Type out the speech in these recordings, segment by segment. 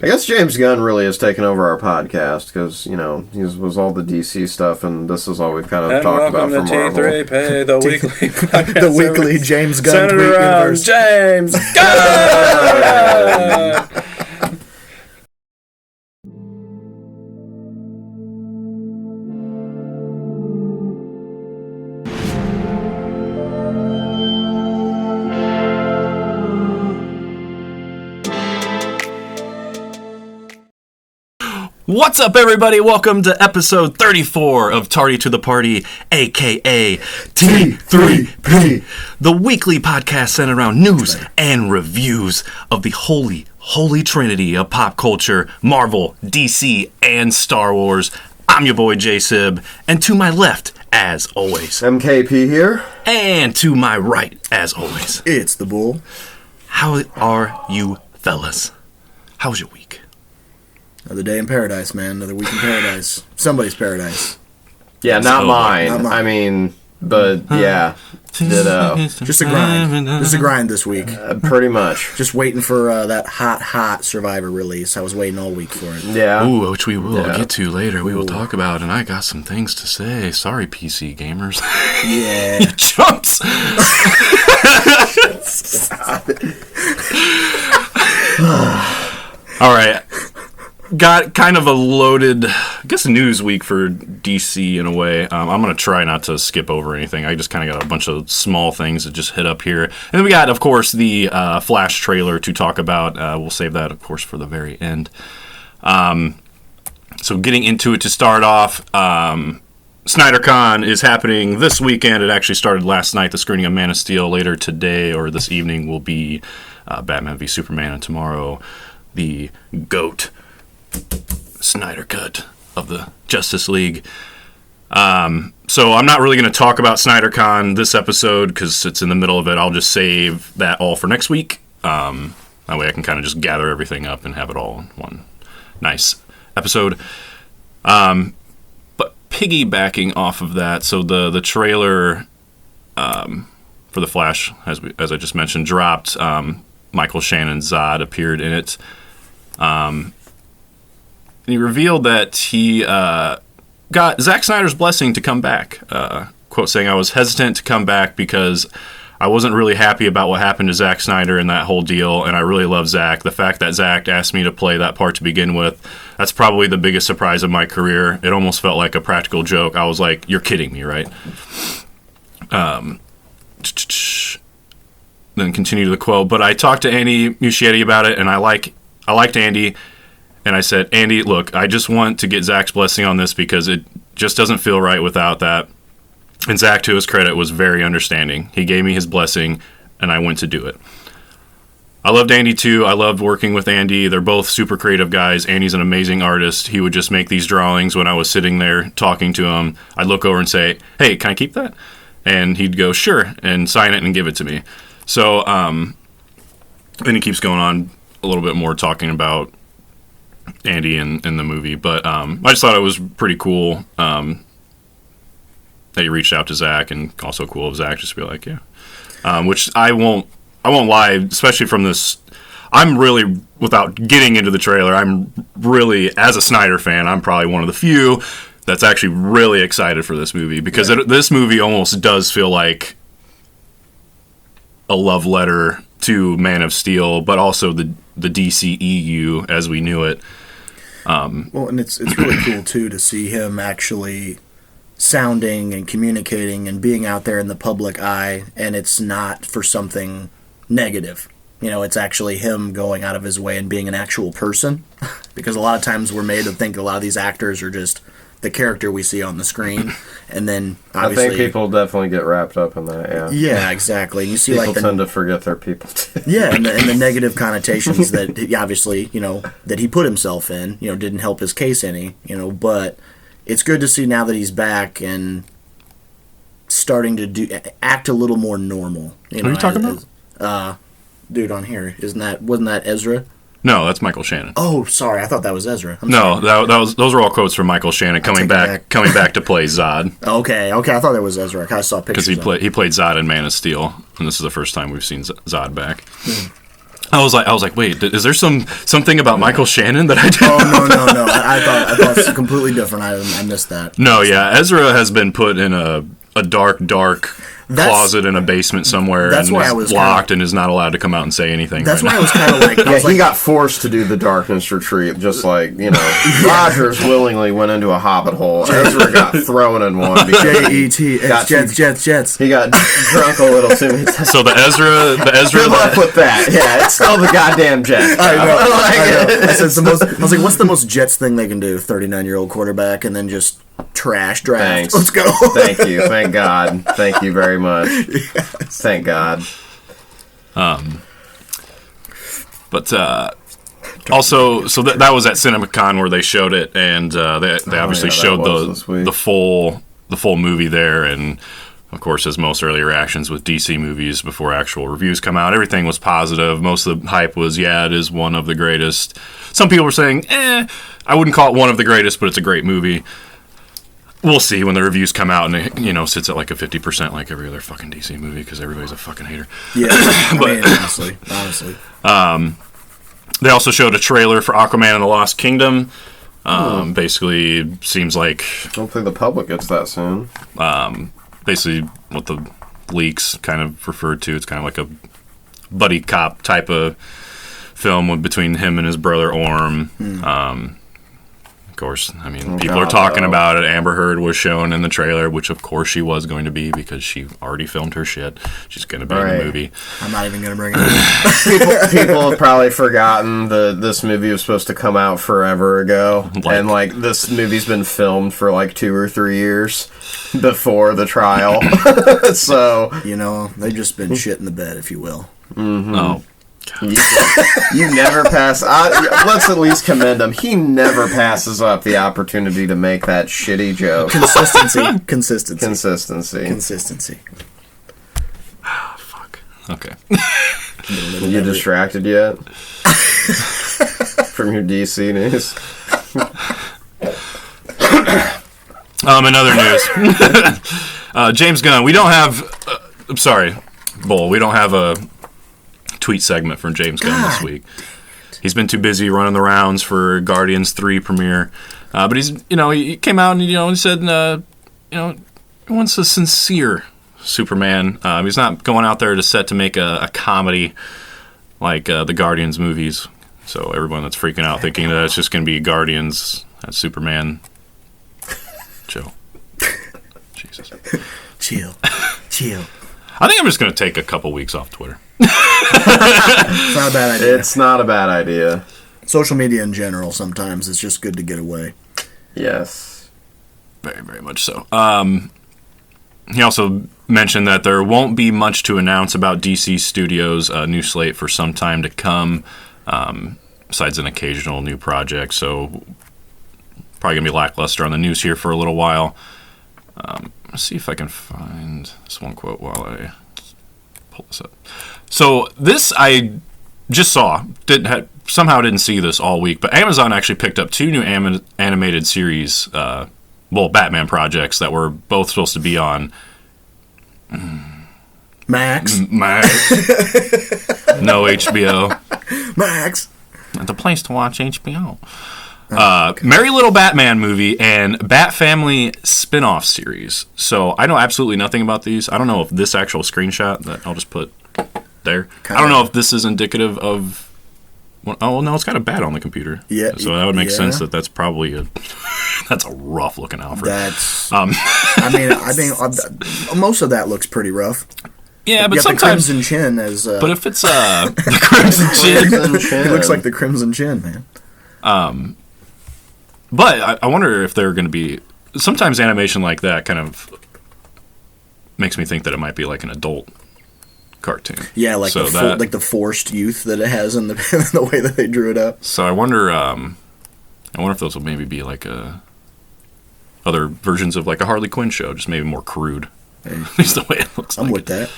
I guess James Gunn really has taken over our podcast because, you know, he was all the DC stuff, and this is all we've kind of talked about for Marvel. And welcome to T3P, the weekly podcast. The weekly James Gunn tweet universe. James Gunn! What's up, everybody? Welcome to episode 34 of Tardy to the Party, a.k.a. T3P, the weekly podcast centered around news and reviews of the holy trinity of pop culture, Marvel, DC, and Star Wars. I'm your boy, J-Sib, and to my left, as always, MKP here. And to my right, as always, it's the Bull. How are you, fellas? How was your week? Another day in paradise, man. Another week in paradise. Somebody's paradise. Yeah, not mine. I mean, but yeah, ditto. Just a grind. Just a grind this week. Pretty much. Just waiting for that hot Survivor release. I was waiting all week for it. Yeah. Ooh, which we will get to later. We will talk about, and I got some things to say. Sorry, PC gamers. Yeah. You chumps. All right. Got kind of a loaded, I guess, news week for DC in a way. I'm going to try not to skip over anything. I just kind of got a bunch of small things that just hit up here. And then we got, of course, the Flash trailer to talk about. We'll save that, of course, for the very end. So getting into it to start off, SnyderCon is happening this weekend. It actually started last night, the screening of Man of Steel. Later today or this evening will be Batman v Superman, and tomorrow the GOAT Snyder Cut of the Justice League. So I'm not really going to talk about SnyderCon this episode because it's in the middle of it. I'll just save that all for next week. That way I can kind of just gather everything up and have it all in one nice episode. But piggybacking off of that, so the trailer for the Flash, as I just mentioned, dropped. Michael Shannon Zod appeared in it. And he revealed that he got Zack Snyder's blessing to come back. Quote saying, "I was hesitant to come back because I wasn't really happy about what happened to Zack Snyder and that whole deal, and I really love Zack. The fact that Zack asked me to play that part to begin with, that's probably the biggest surprise of my career. It almost felt like a practical joke. I was like, you're kidding me, right?" Then continue to the quote. "But I talked to Andy Muschietti about it, and I liked Andy. And I said, Andy, look, I just want to get Zack's blessing on this because it just doesn't feel right without that." And Zack, to his credit, was very understanding. He gave me his blessing, and I went to do it. I loved Andy, too. I loved working with Andy. They're both super creative guys. Andy's an amazing artist. He would just make these drawings when I was sitting there talking to him. I'd look over and say, hey, can I keep that? And he'd go, sure, and sign it and give it to me. So then he keeps going on a little bit more talking about Andy in the movie, but I just thought it was pretty cool that he reached out to Zack, and also cool of Zack just to be like, yeah. Which I won't lie, especially from this. I'm really, without getting into the trailer, I'm really, as a Snyder fan, I'm probably one of the few that's actually really excited for this movie because this movie almost does feel like a love letter to Man of Steel, but also the DCEU as we knew it. Well, and it's really cool, too, to see him actually sounding and communicating and being out there in the public eye, and it's not for something negative. You know, it's actually him going out of his way and being an actual person, because a lot of times we're made to think a lot of these actors are just the character we see on the screen, and then obviously I think people definitely get wrapped up in that. Yeah, exactly. And you see people tend to forget they're people too. Yeah, and the negative connotations that obviously that he put himself in didn't help his case any. But it's good to see now that he's back and starting to act a little more normal. What are you talking about? Dude on here, wasn't that Ezra? No, that's Michael Shannon. Oh, sorry, I thought that was Ezra. Those were all quotes from Michael Shannon coming back to play Zod. Okay, I thought that was Ezra. I kind of saw pictures because he played Zod in Man of Steel, and this is the first time we've seen Zod back. I was like, wait, is there something about Michael Shannon that I did? Oh no! I thought it's completely different. I missed that. No, yeah, Ezra has been put in a dark closet in a basement somewhere, and is locked and is not allowed to come out and say anything. That's right why now. I was kind of like, he got forced to do the darkness retreat, just like Rogers willingly went into a hobbit hole. Ezra got thrown in one. Jets. He got drunk a little too many times. So the Ezra. Good luck with that. Yeah, it's still the goddamn Jets. I know. I said I was like, what's the most Jets thing they can do? 39-year-old quarterback, and then just trash draft. Thanks. Let's go. Thank you. Thank God. Thank you very much. Yes. Thank God. But also, so that was at CinemaCon where they showed it, and they obviously showed the full movie there, and of course, as most early reactions with DC movies before actual reviews come out, everything was positive. Most of the hype was, it is one of the greatest. Some people were saying, I wouldn't call it one of the greatest, but it's a great movie. We'll see when the reviews come out, and it sits at like a 50% like every other fucking DC movie because everybody's a fucking hater. Yeah, honestly. They also showed a trailer for Aquaman and the Lost Kingdom. Basically, seems like I don't think the public gets that soon. Basically, what the leaks kind of referred to, it's kind of like a buddy cop type of film between him and his brother Orm. Of course, I mean, people are talking about it. Amber Heard was shown in the trailer, which of course she was going to be because she already filmed her shit. She's going to be in the movie. I'm not even going to bring it up. People have probably forgotten that this movie was supposed to come out forever ago. And this movie's been filmed for like 2 or 3 years before the trial. So, they've just been shit in the bed, if you will. Mm-hmm. Oh. You never pass. Let's at least commend him. He never passes up the opportunity to make that shitty joke. Consistency. Ah, fuck. Okay. You distracted yet from your DC news? In other news, James Gunn. We don't have. I'm sorry, Bull. We don't have a tweet segment from James Gunn this week. He's been too busy running the rounds for Guardians 3 premiere. But he's, he came out and, he said, he wants a sincere Superman. He's not going out there to make a comedy like the Guardians movies. So everyone that's freaking out thinking that it's just going to be Guardians as Superman. Chill. Jesus. Chill. I think I'm just going to take a couple weeks off Twitter. It's not a bad idea. It's not a bad idea. Social media in general, sometimes it's just good to get away. Yes. Very, very much so. He also mentioned that there won't be much to announce about DC Studios' new slate for some time to come, besides an occasional new project. So probably going to be lackluster on the news here for a little while. Let's see if I can find this one quote while I pull this up. So this I just saw. Somehow didn't see this all week, but Amazon actually picked up 2 new animated series, Batman projects that were both supposed to be on Max. No HBO. Max. The place to watch HBO. Merry Little Batman movie and Bat Family spin-off series. So I know absolutely nothing about these. I don't know if this actual screenshot that I'll just put there. I don't know if this is indicative of. Oh no, it's got a bat on the computer. Yeah. So that would make sense that that's probably that's a rough looking Alfred. That's. I mean, most of that looks pretty rough. Yeah, but sometimes the Crimson Chin as. But if it's the Crimson Chin, it looks like the Crimson Chin, man. But I wonder if they're going to be. Sometimes animation like that kind of makes me think that it might be like an adult cartoon. Yeah, like like the forced youth that it has in the way that they drew it up. So I wonder if those will maybe be like other versions of like a Harley Quinn show, just maybe more crude. At least the way it looks. I'm with that.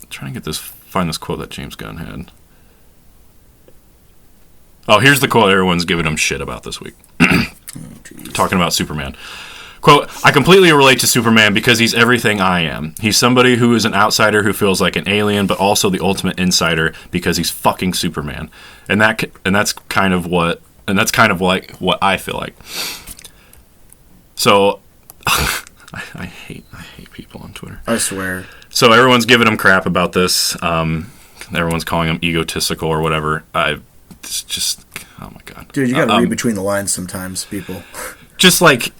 Trying to find this quote that James Gunn had. Oh, here's the quote everyone's giving him shit about this week. Talking about Superman. Quote, I completely relate to Superman because he's everything I am. He's somebody who is an outsider who feels like an alien, but also the ultimate insider because he's fucking Superman. And that's kind of like what I feel like. So I hate people on Twitter. I swear. So everyone's giving him crap about this. Everyone's calling him egotistical or whatever. It's just, oh my god, Dude, you gotta read between the lines sometimes, people. Just like,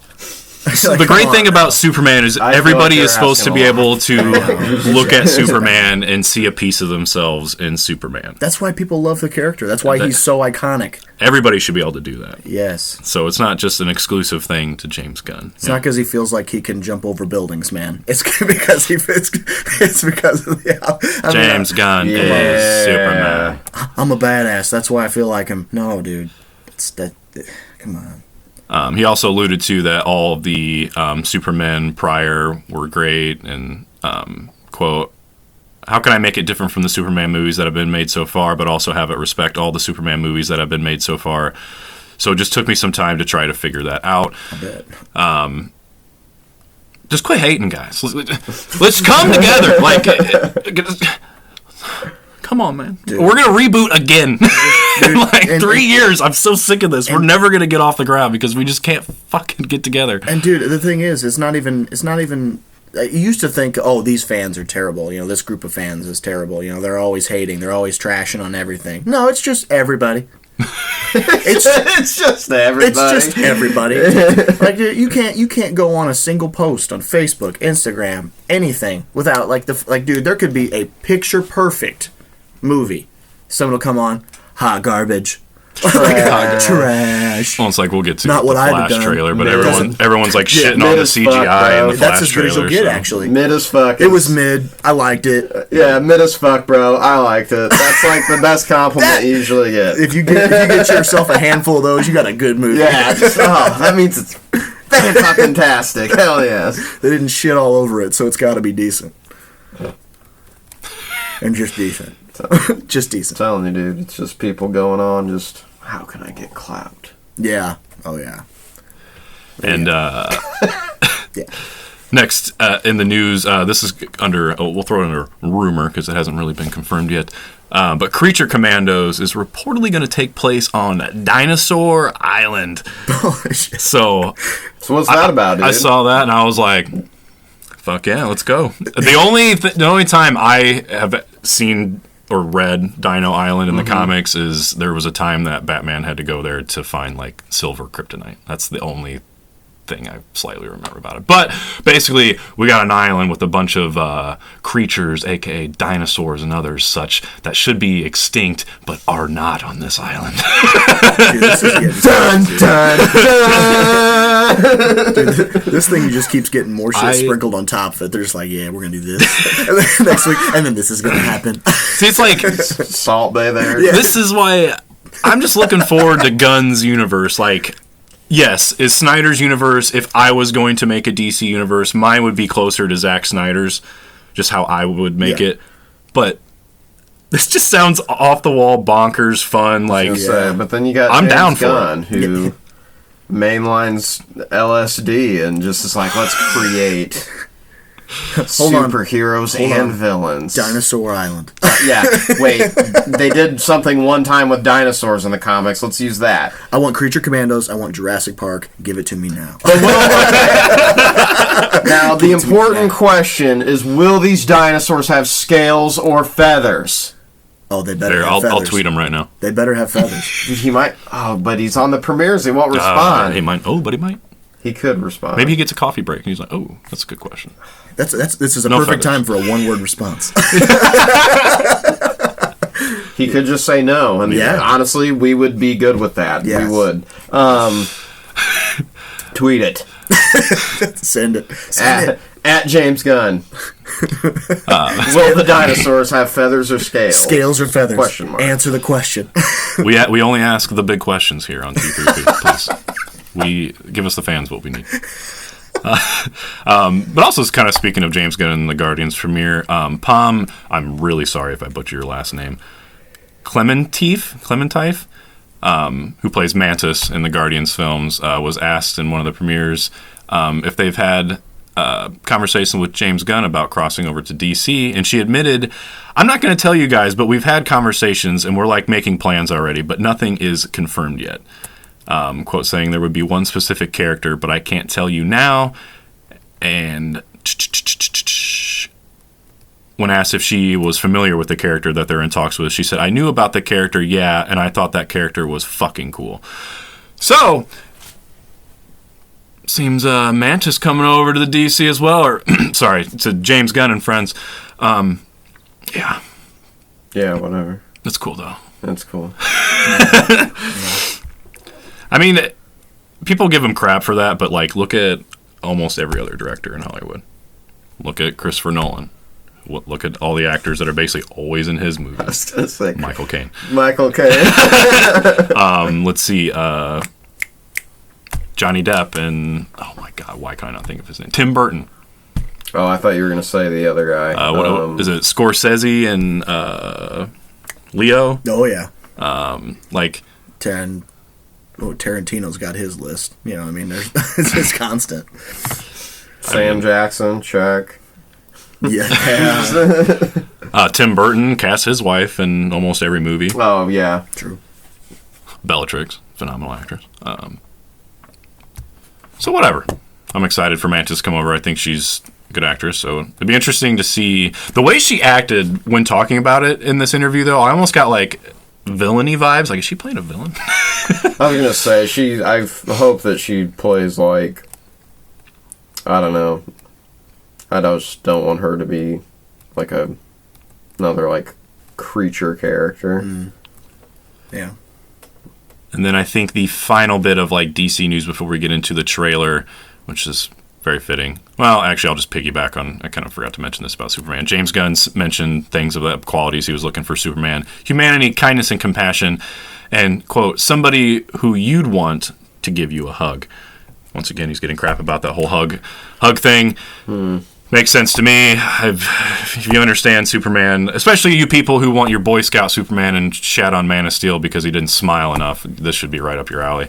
Like, the great come thing on, about Superman is I feel everybody like is they're supposed to asking be a lot. able to look at Superman and see a piece of themselves in Superman. That's why people love the character. That's why he's so iconic. Everybody should be able to do that. Yes. So it's not just an exclusive thing to James Gunn. It's not because he feels like he can jump over buildings, man. It's because it's because of the James Gunn Yeah. is Superman. I'm a badass. That's why I feel like him. No, dude. It's that. Come on. He also alluded to that all of the Supermen prior were great, and quote, how can I make it different from the Superman movies that have been made so far, but also have it respect all the Superman movies that have been made so far? So it just took me some time to try to figure that out. I bet. Just quit hating, guys. Let's come together. Like, come on, man. Dude. We're gonna reboot again. In like and- 3 years. I'm so sick of this. We're never gonna get off the ground because we just can't fucking get together. And dude, the thing is, it's not even. You used to think, oh, these fans are terrible. You know, this group of fans is terrible. You know, they're always hating. They're always trashing on everything. No, it's just everybody. It's just everybody. It's just everybody. Like you can't go on a single post on Facebook, Instagram, anything without dude, there could be a picture perfect movie. Someone will come on, hot garbage. Trash. Well, it's like we'll get to Not the what I'd have Flash done. trailer, but No. everyone's like shitting on mid the as CGI fuck, bro. and the That's Flash as good as trailer. you'll get, so. actually. Mid as fuck. It was mid. I liked it. Yeah, mid as fuck, bro. I liked it. That's like the best compliment you usually get. If you get yourself a handful of those, you got a good movie. Yeah, that means it's fantastic. Hell yes. They didn't shit all over it, so it's got to be decent. And just decent. Just decent. I'm telling you, dude, it's just people going on just, how can I get clout? Yeah. Oh, yeah. And Yeah. next in the news, this is we'll throw it under rumor because it hasn't really been confirmed yet. But Creature Commandos is reportedly going to take place on Dinosaur Island. So what's that about, dude? I saw that and I was like, fuck yeah, let's go. The only time I have seen or read Dino Island in the comics is there was a time that Batman had to go there to find like silver kryptonite. That's the only thing I slightly remember about it. But basically, we got an island with a bunch of creatures, aka dinosaurs and others such, that should be extinct but are not on this island. Dude, this is getting Dun, dun, dun. Dude, this thing just keeps getting more shit sprinkled on top of it. They're just like, yeah, we're gonna do this and then next week, and then this is gonna happen. See, it's like Salt Bay there. Yeah. this is why I'm just looking forward to Gunn's universe. Like, yes, is Snyder's universe. If I was going to make a DC universe, mine would be closer to Zack Snyder's, just how I would make it. But this just sounds off the wall, bonkers, fun. Like, But then you got I'm James down for Gunn, who mainlines LSD and just is like, let's create superheroes and villains. Dinosaur Island. Yeah, wait. They did something one time with dinosaurs in the comics. Let's use that. I want Creature Commandos. I want Jurassic Park. Give it to me now. Now, the important question is, will these dinosaurs have scales or feathers? Oh, they better there, have feathers. I'll tweet him right now. They better have feathers. He might. Oh, but he's on the premieres. He won't respond. He might. Oh, but he might. He could respond. Maybe he gets a coffee break and he's like, "Oh, that's a good question." This is a No perfect feathers. time for a one-word response. He could just say no, and Yeah. honestly, we would be good with that. Yes. We would. Tweet it Send it. Send it. at James Gunn. Will the dinosaurs have feathers or scales? Scales or feathers? Question mark. Answer the question. We only ask the big questions here on T3P, please. We give us the fans what we need. But also, it's kind of speaking of James Gunn and the Guardians premiere. Palm, I'm really sorry if I butcher your last name. Clementif, who plays Mantis in the Guardians films, was asked in one of the premieres if they've had conversation with James Gunn about crossing over to DC, and she admitted, I'm not going to tell you guys, but we've had conversations and we're like making plans already, but nothing is confirmed yet. Quote saying there would be one specific character, but I can't tell you now. And when asked if she was familiar with the character that they're in talks with, she said, I knew about the character, yeah, and I thought that character was fucking cool. So seems Mantis coming over to the DC as well, or sorry, to James Gunn and friends. Yeah. Yeah, whatever. That's cool, though. That's cool. I mean, people give him crap for that, but, like, look at almost every other director in Hollywood. Look at Christopher Nolan. Look at all the actors that are basically always in his movies. Michael Caine. Michael Caine. Let's see. Johnny Depp and, oh my God, why can I not think of his name? Tim Burton. Oh, I thought you were going to say the other guy. What is it? Scorsese and Leo? Oh, yeah. Like... Tarantino's got his list. You know what I mean? It's constant. Sam Jackson, check. Yeah. Tim Burton casts his wife in almost every movie. Oh, yeah. True. Bellatrix, phenomenal actress. So whatever. I'm excited for Mantis to come over. I think she's a good actress, so it'd be interesting to see the way she acted when talking about it in this interview, though. I almost got, like, villainy vibes. Like, is she playing a villain? I was going to say, I hope that she plays, like, I don't know. I just don't want her to be, like, another, like, creature character. Mm. Yeah. And then I think the final bit of, like, DC news before we get into the trailer, which is very fitting. Well, actually, I'll just piggyback on, I kind of forgot to mention this about Superman. James Gunn's mentioned things of the qualities he was looking for Superman. Humanity, kindness, and compassion. And, quote, somebody who you'd want to give you a hug. Once again, he's getting crap about that whole hug thing. Makes sense to me. If you understand Superman, especially you people who want your Boy Scout Superman and shat on Man of Steel because he didn't smile enough, this should be right up your alley.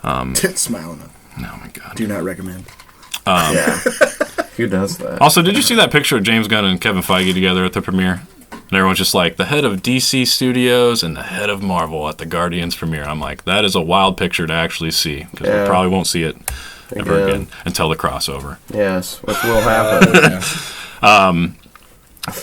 Didn't smile enough. Oh, my God. Do not recommend. Yeah. Who does that? Also, did you see that picture of James Gunn and Kevin Feige together at the premiere? And everyone's just like, the head of DC Studios and the head of Marvel at the Guardians premiere. I'm like, that is a wild picture to actually see, because we probably won't see it ever again until the crossover. Yes, which will happen.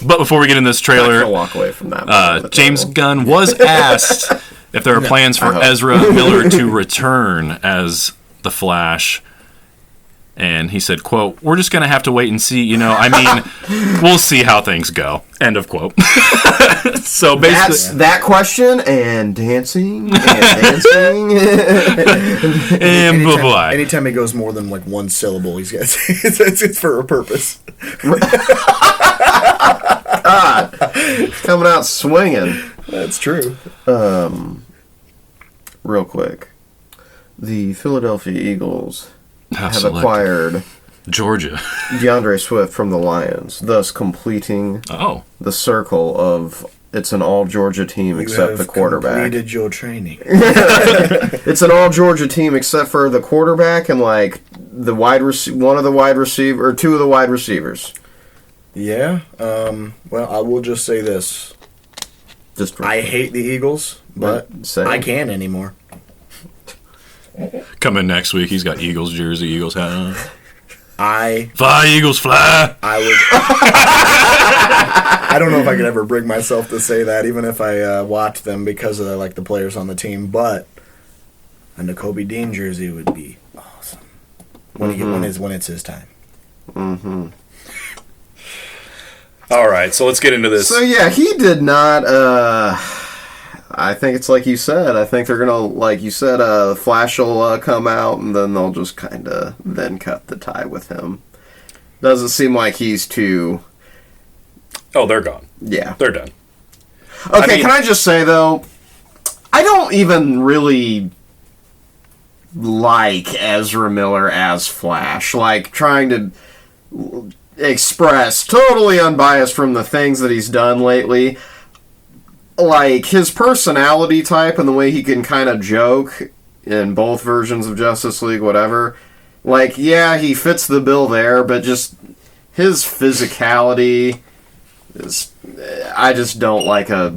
But before we get in this trailer, walk away from that. James Gunn was asked if there are plans for Ezra Miller to return as the Flash. And he said, quote, we're just going to have to wait and see. You know, I mean, we'll see how things go. End of quote. So basically... That's that question, and dancing, and dancing. And bye-bye. Anytime he goes more than, like, one syllable, he's got to say it's for a purpose. God. Coming out swinging. That's true. Real quick. The Philadelphia Eagles have Selected. acquired Georgia. DeAndre Swift from the Lions, thus completing the circle of it's an all Georgia team except the quarterback. Completed your training. It's an all Georgia team except for the quarterback and like the one of the wide receiver or two of the wide receivers. Yeah. Well, I will just say this. I hate the Eagles, but I can't anymore. Coming next week, he's got Eagles jersey, Eagles hat on. Fly, Eagles, fly! I don't know if I could ever bring myself to say that, even if I watch them because of like the players on the team, but a Nakobe Dean jersey would be awesome. When it's his time. Mm-hmm. All right, so let's get into this. So yeah, he did not. I think it's like you said. I think they're gonna, like you said, Flash will come out, and then they'll just kind of then cut the tie with him. Doesn't seem like he's too. Oh, they're gone. Yeah, they're done. Okay, can I just say though, I don't even really like Ezra Miller as Flash. Like trying to express totally unbiased from the things that he's done lately. Like, his personality type and the way he can kind of joke in both versions of Justice League, whatever, like, yeah, he fits the bill there, but just his physicality is... I just don't like a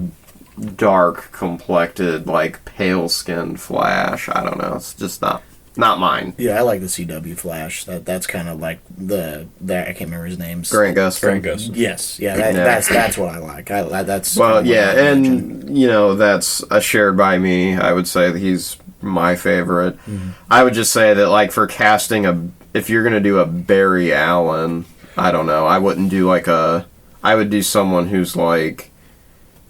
dark-complected, like, pale-skinned Flash. I don't know. It's just not mine. Yeah, I like the CW Flash. That's kind of like the I can't remember his name. Grant Gustin. Yes, yeah, that's what I like. That's well, yeah, and you know that's shared by me. I would say that he's my favorite. Mm-hmm. I would just say that like for casting if you're gonna do a Barry Allen, I don't know. I wouldn't do I would do someone who's like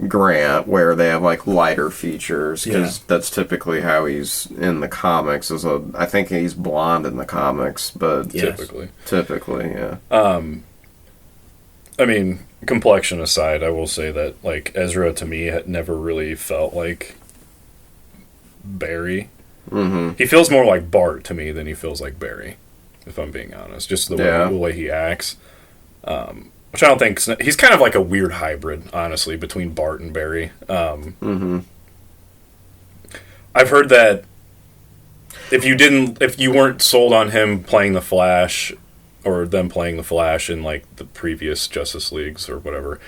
Grant, where they have like lighter features, because that's typically how he's in the comics. I think he's blonde in the comics, but typically, yeah. I mean, complexion aside, I will say that like Ezra to me had never really felt like Barry. Mm-hmm. He feels more like Bart to me than he feels like Barry, if I'm being honest. Just the way he acts. Which I don't think... He's kind of like a weird hybrid, honestly, between Bart and Barry. I've heard that if you weren't sold on him playing the Flash, or them playing the Flash in like the previous Justice Leagues or whatever,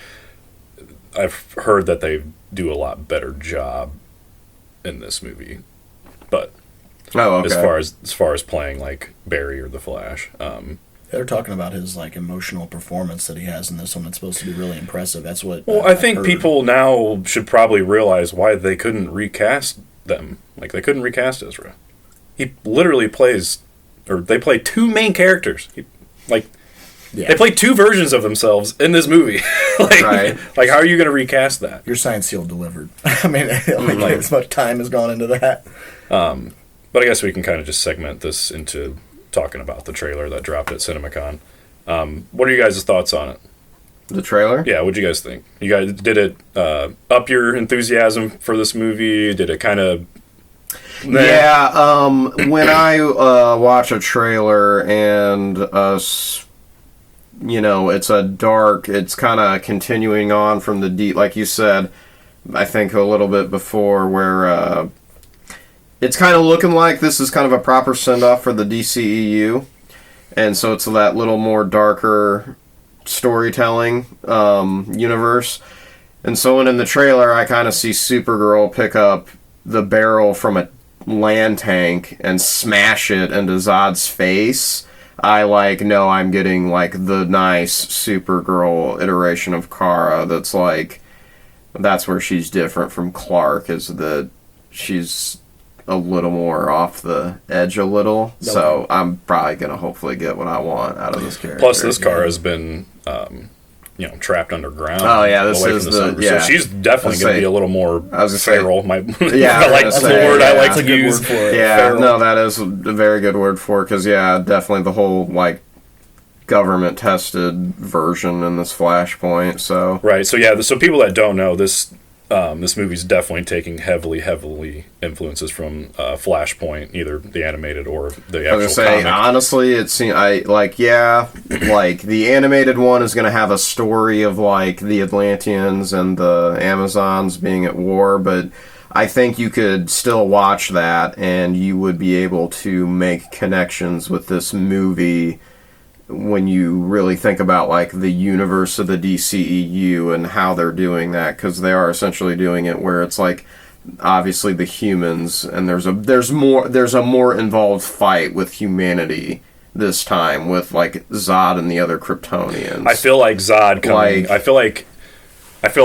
I've heard that they do a lot better job in this movie. But as far as playing like Barry or the Flash... They're talking about his like emotional performance that he has in this one. It's supposed to be really impressive. That's what. Well, I think people now should probably realize why they couldn't recast them. Like they couldn't recast Ezra. He literally they play two main characters. They play two versions of themselves in this movie. Like how are you going to recast that? Your signed, sealed, delivered. I mean, as much time has gone into that. But I guess we can kind of just segment this into talking about the trailer that dropped at CinemaCon. What are you guys' thoughts on it? The trailer? Yeah, what'd you guys think? You guys, did it up your enthusiasm for this movie? Did it kind of... Yeah, when I watch a trailer and, it's kind of continuing on from the deep, like you said, I think a little bit before, where... it's kind of looking like this is kind of a proper send-off for the DCEU. And so it's that little more darker storytelling universe. And so when in the trailer, I kind of see Supergirl pick up the barrel from a land tank and smash it into Zod's face. I'm getting like the nice Supergirl iteration of Kara that's where she's different from Clark, is that she's a little more off the edge a little. Nope. So I'm probably going to hopefully get what I want out of this character. Plus, this car has been, trapped underground. Oh, yeah, this is So she's definitely going to be a little more feral. That's the word I like to use for it. Yeah, feral. No, that is a very good word for it, because, definitely the whole, government-tested version in this Flashpoint, so... Right, so people that don't know, this movie's definitely taking heavily influences from Flashpoint, either the animated or the actual I was gonna say, comic. honestly, it seems the animated one is gonna have a story of the Atlanteans and the Amazons being at war, but I think you could still watch that and you would be able to make connections with this movie when you really think about the universe of the DCEU and how they're doing that, because they are essentially doing it where it's obviously the humans, and there's a more involved fight with humanity this time with Zod and the other Kryptonians. I feel like Zod coming. I feel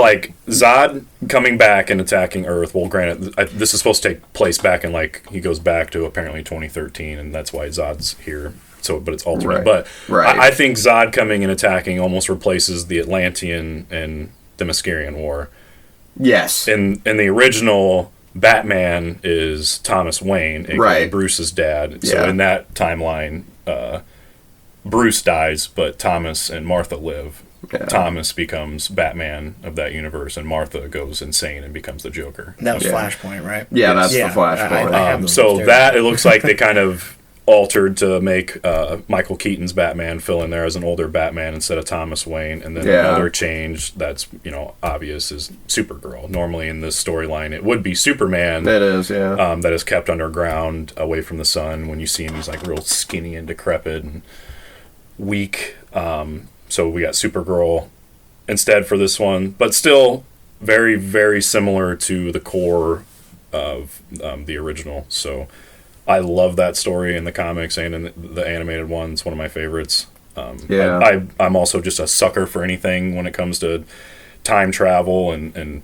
like Zod coming back and attacking Earth. Well, granted, this is supposed to take place back in he goes back to apparently 2013, and that's why Zod's here. So, but it's alternate. Right. But I think Zod coming and attacking almost replaces the Atlantean and the Themysciran War. Yes. In the original, Batman is Thomas Wayne, aka Bruce's dad. So in that timeline, Bruce dies, but Thomas and Martha live. Yeah. Thomas becomes Batman of that universe, and Martha goes insane and becomes the Joker. That was Flashpoint, right? Yeah, that's the Flashpoint. So that, it looks like they kind of altered to make Michael Keaton's Batman fill in there as an older Batman instead of Thomas Wayne. And then another change that's, obvious is Supergirl. Normally in this storyline, it would be Superman. It is, yeah. That is kept underground away from the sun. When you see him, he's like real skinny and decrepit and weak. So we got Supergirl instead for this one, but still very, very similar to the core of the original. So I love that story in the comics and in the animated one. It's one of my favorites. I'm also just a sucker for anything when it comes to time travel and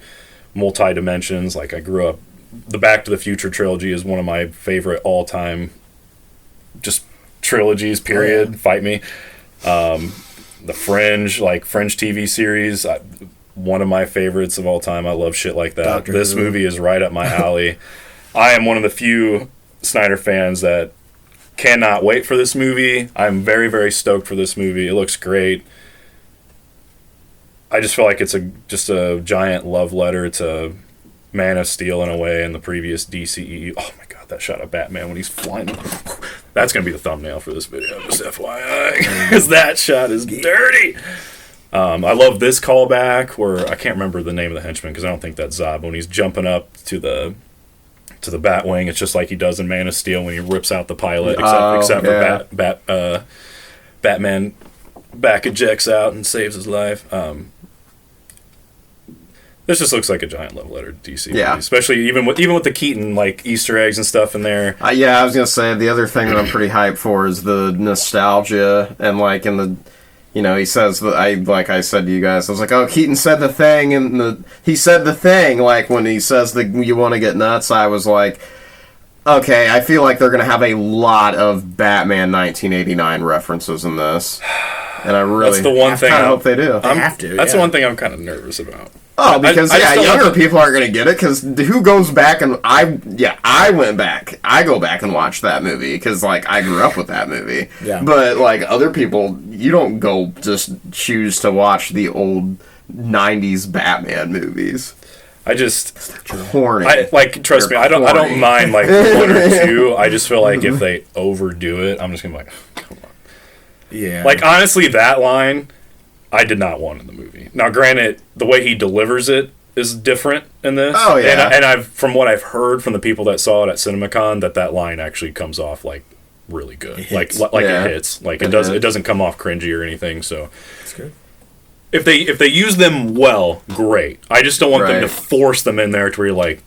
multi-dimensions. Like, I grew up, the Back to the Future trilogy is one of my favorite all-time just trilogies, period. Fight me. The Fringe TV series, one of my favorites of all time. I love shit like that. This movie is right up my alley. I am one of the few Snyder fans that cannot wait for this movie. I'm very, very stoked for this movie. It looks great. I just feel like it's just a giant love letter to Man of Steel in a way, and the previous DCEU. Oh my god, that shot of Batman when he's flying. That's going to be the thumbnail for this video, just FYI, because that shot is dirty. I love this callback where I can't remember the name of the henchman because I don't think that's Zod. When he's jumping up to the Batwing, it's just like he does in Man of Steel when he rips out the pilot, except for Batman back ejects out and saves his life. This just looks like a giant love letter to DC. Yeah. Especially even with the Keaton Easter eggs and stuff in there. I was gonna say the other thing that I'm pretty hyped for is the nostalgia and in the, he says that I said to you guys, I was like, oh, Keaton said the thing and he said the thing when he says that you want to get nuts. I was like, okay, I feel like they're gonna have a lot of Batman 1989 references in this, and I really that's the one thing I hope they do. They have to. That's the one thing I'm kind of nervous about. Oh, because younger people aren't going to get it. Because who goes back and I went back. I go back and watch that movie because I grew up with that movie. Yeah. But other people, you don't go just choose to watch the old '90s Batman movies. I just corny. Trust me, I don't mind one or two. I just feel like if they overdo it, I'm just gonna be like, come on. Yeah. Honestly, that line I did not want in the movie. Now, granted, the way he delivers it is different in this. Oh yeah. And I've from what I've heard from the people that saw it at CinemaCon, that line actually comes off really good. It hits. It hits. It doesn't come off cringy or anything. So that's good. If they use them well, great. I just don't want them to force them in there to where you're like,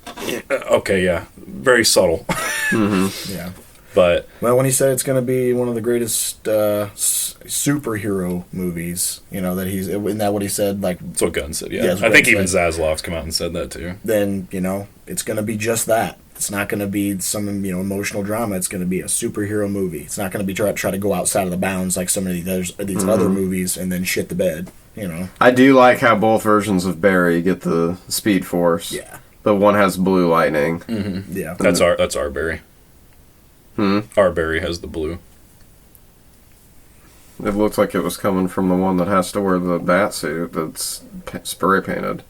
okay, yeah, very subtle. Mm-hmm. Yeah. But when he said it's going to be one of the greatest superhero movies, that isn't that what he said? That's what Gunn said. Yeah, Yeah, I think even Zaslav's come out and said that too. Then it's going to be just that. It's not going to be some emotional drama. It's going to be a superhero movie. It's not going to be try to go outside of the bounds like some of these other movies and then shit the bed. I do like how both versions of Barry get the Speed Force. Yeah. But one has blue lightning. Mm-hmm. Yeah. That's our Barry. Our Barry has the blue. It looks like it was coming from the one that has to wear the bat suit that's spray painted.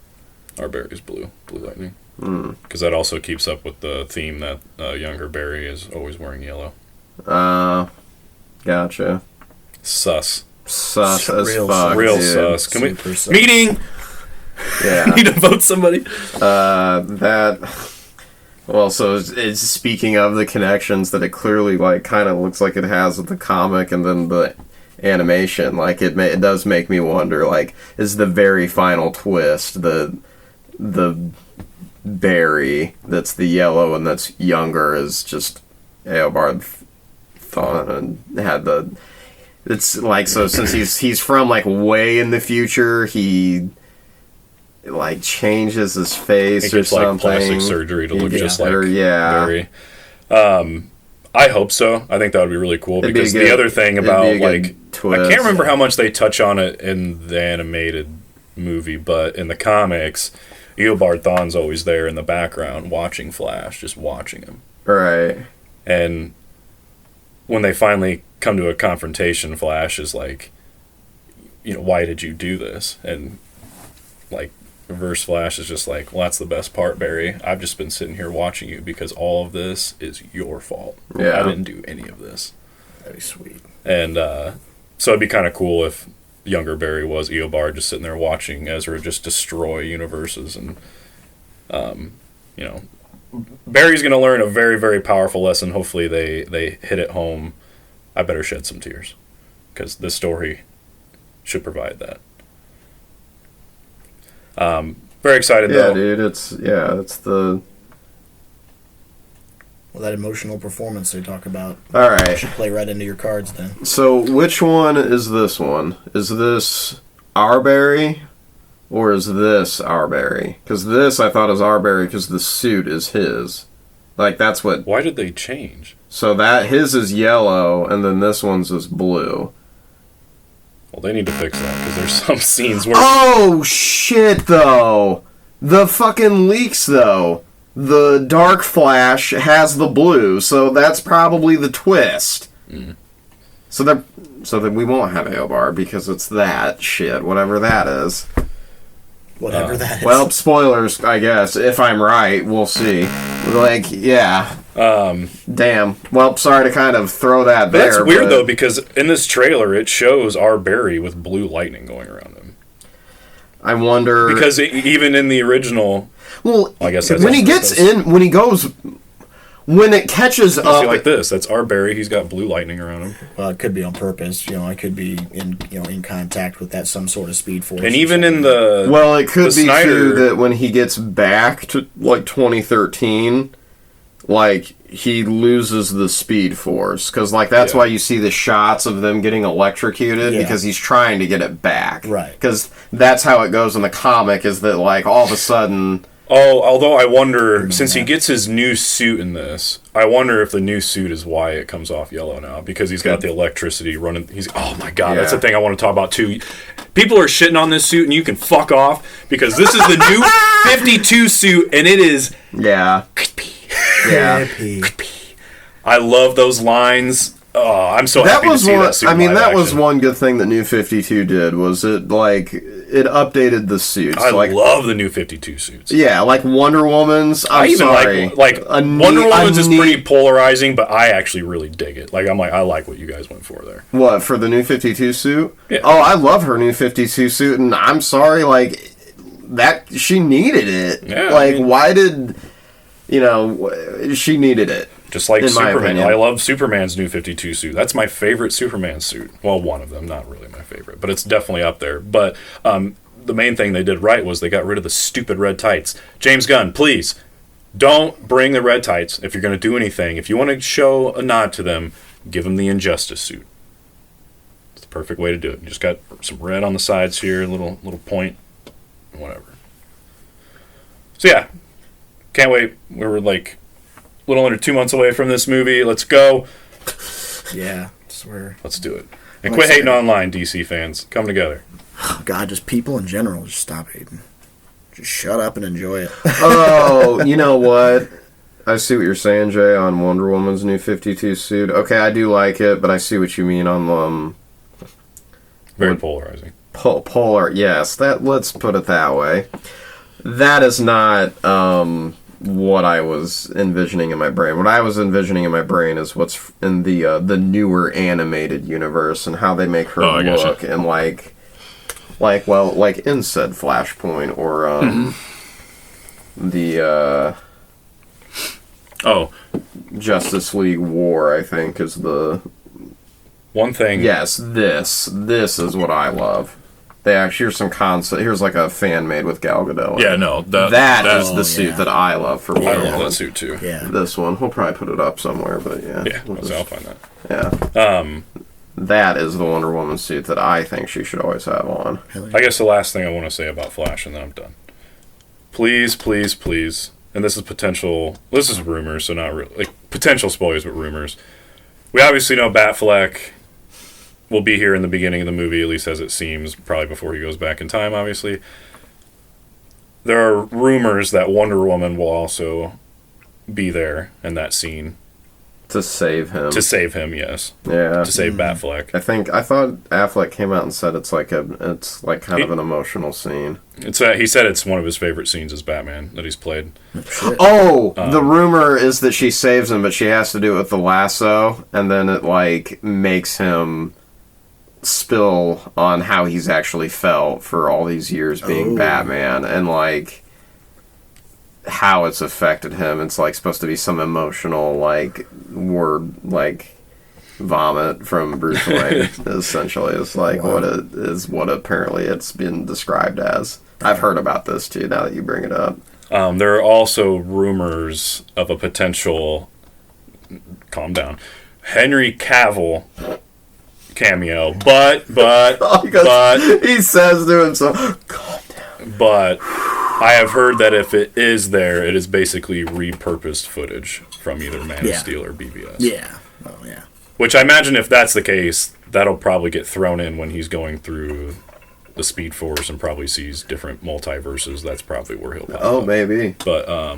Our Barry's blue lightning. Because that also keeps up with the theme that younger Barry is always wearing yellow. Gotcha. Sus as real fuck, real dude. sus. Can we Sus. meeting? Yeah. Need to vote somebody. Well, so it's speaking of the connections that it clearly kind of looks like it has with the comic and then the animation. It does make me wonder. Is the very final twist the Barry that's the yellow and that's younger is just Eobard Thawne and had the. It's so since he's from way in the future, he changes his face or something. Plastic surgery to look just like Barry. I hope so. I think that would be really cool because the other thing about I can't remember how much they touch on it in the animated movie, but in the comics, Eobard Thawne's always there in the background watching Flash, just watching him. Right. And when they finally come to a confrontation, Flash is why did you do this? And Reverse Flash is just like, well, that's the best part, Barry. I've just been sitting here watching you because all of this is your fault. Yeah. I didn't do any of this. Very sweet. And so it'd be kind of cool if younger Barry was Eobard, just sitting there watching Ezra just destroy universes. And, you know, Barry's going to learn a very, very powerful lesson. Hopefully they hit it home. I better shed some tears because this story should provide that. Very excited though. Yeah, dude, it's the... Well, that emotional performance they talk about Alright. should play right into your cards then. So, which one is this one? Is this our Barry, or is this our Barry? Because this I thought is our Barry because the suit is his. Like, that's what... Why did they change? So that his is yellow, and then this one's is blue. Well, they need to fix that because there's some scenes where... Oh, shit, though! The fucking leaks, though. The Dark Flash has the blue, so that's probably the twist. Mm. So that we won't have Eobard because it's that shit, whatever that is. Whatever that is. Well, spoilers, I guess. If I'm right, we'll see. Like, yeah. Damn. Well, sorry to kind of throw that there. That's weird, though, because in this trailer, it shows our Barry with blue lightning going around him. I wonder... Because even in the original... Well, I guess that's when he gets in, when he goes... When it catches you up... see like this. That's our Barry. He's got blue lightning around him. Well, it could be on purpose. You know, I could be in contact with that some sort of speed force. And even in the... Well, it could the be Snyder, too that when he gets back to, like, 2013... like, he loses the speed force. Because, like, that's why you see the shots of them getting electrocuted, because he's trying to get it back. Right. Because that's how it goes in the comic, is that, like, all of a sudden... Oh, although I wonder, since he gets his new suit in this, I wonder if the new suit is why it comes off yellow now, because he's got the electricity running. Oh my god, that's the thing I want to talk about too. People are shitting on this suit, and you can fuck off, because this is the new 52 suit, and it is... Yeah. Creepy. Yeah. I love those lines. Oh, I'm so happy to see that suit. I mean, in that live was action. one good thing that New 52 did, was it, like, it updated the suits. I like, love the new 52 suits. Yeah, like Wonder Woman's, I even sorry. like Wonder Woman's is pretty polarizing, but I actually really dig it. Like, I like what you guys went for there. What, for the New 52 suit? Yeah. Oh, I love her New 52 suit, and I'm sorry, like, that, she needed it. Yeah, like, why did, she needed it. Just like in my Superman. opinion. I love Superman's new 52 suit. That's my favorite Superman suit. Well, one of them, not really my favorite, but it's definitely up there. But the main thing they did right was they got rid of the stupid red tights. James Gunn, please, don't bring the red tights if you're going to do anything. If you want to show a nod to them, give them the Injustice suit. It's the perfect way to do it. You just got some red on the sides here, a little point, whatever. So yeah, can't wait. We were like... little under 2 months away from this movie. Let's go. Yeah, I swear. Let's do it. And quit hating online, DC fans. Come together. Oh, God, just people in general. Just stop hating. Just shut up and enjoy it. Oh, you know what? I see what you're saying, Jay, on Wonder Woman's new 52 suit. Okay, I do like it, but I see what you mean on Very polarizing. Polar. Yes, let's put it that way. That is not what I was envisioning in my brain. What I was envisioning in my brain is what's in the newer animated universe and how they make her look, and like in said Flashpoint or the Justice League War, I think is the one thing. Yes, this is what I love. Here's some concept. Here's like a fan made with Gal Gadot. Yeah, no, that is the suit that I love for Wonder Woman. I love that suit too. Yeah, this one we'll probably put it up somewhere, but yeah, I'll find that. Yeah, that is the Wonder Woman suit that I think she should always have on. I guess the last thing I want to say about Flash, and then I'm done. Please, please, please, and this is potential. This is rumors, so not really like potential spoilers, but rumors. We obviously know Batfleck will be here in the beginning of the movie, at least as it seems, probably before he goes back in time, obviously. There are rumors that Wonder Woman will also be there in that scene. To save him. To save him, yes. Yeah. To save Batfleck. I thought Affleck came out and said it's like kind of an emotional scene. He said it's one of his favorite scenes as Batman that he's played. The rumor is that she saves him, but she has to do it with the lasso, and then it like makes him spill on how he's actually felt for all these years being Batman, and like how it's affected him. It's like supposed to be some emotional like word like vomit from Bruce Wayne. Essentially, it's like what apparently it's been described as. I've heard about this too. Now that you bring it up, there are also rumors of a potential. Calm down, Henry Cavill cameo, but he says to himself, "Calm down." But I have heard that if it is there, it is basically repurposed footage from either Man of Steel or BVS. Yeah. Oh, yeah. Which I imagine if that's the case, that'll probably get thrown in when he's going through the Speed Force and probably sees different multiverses. That's probably where he'll pop up. Oh, maybe. But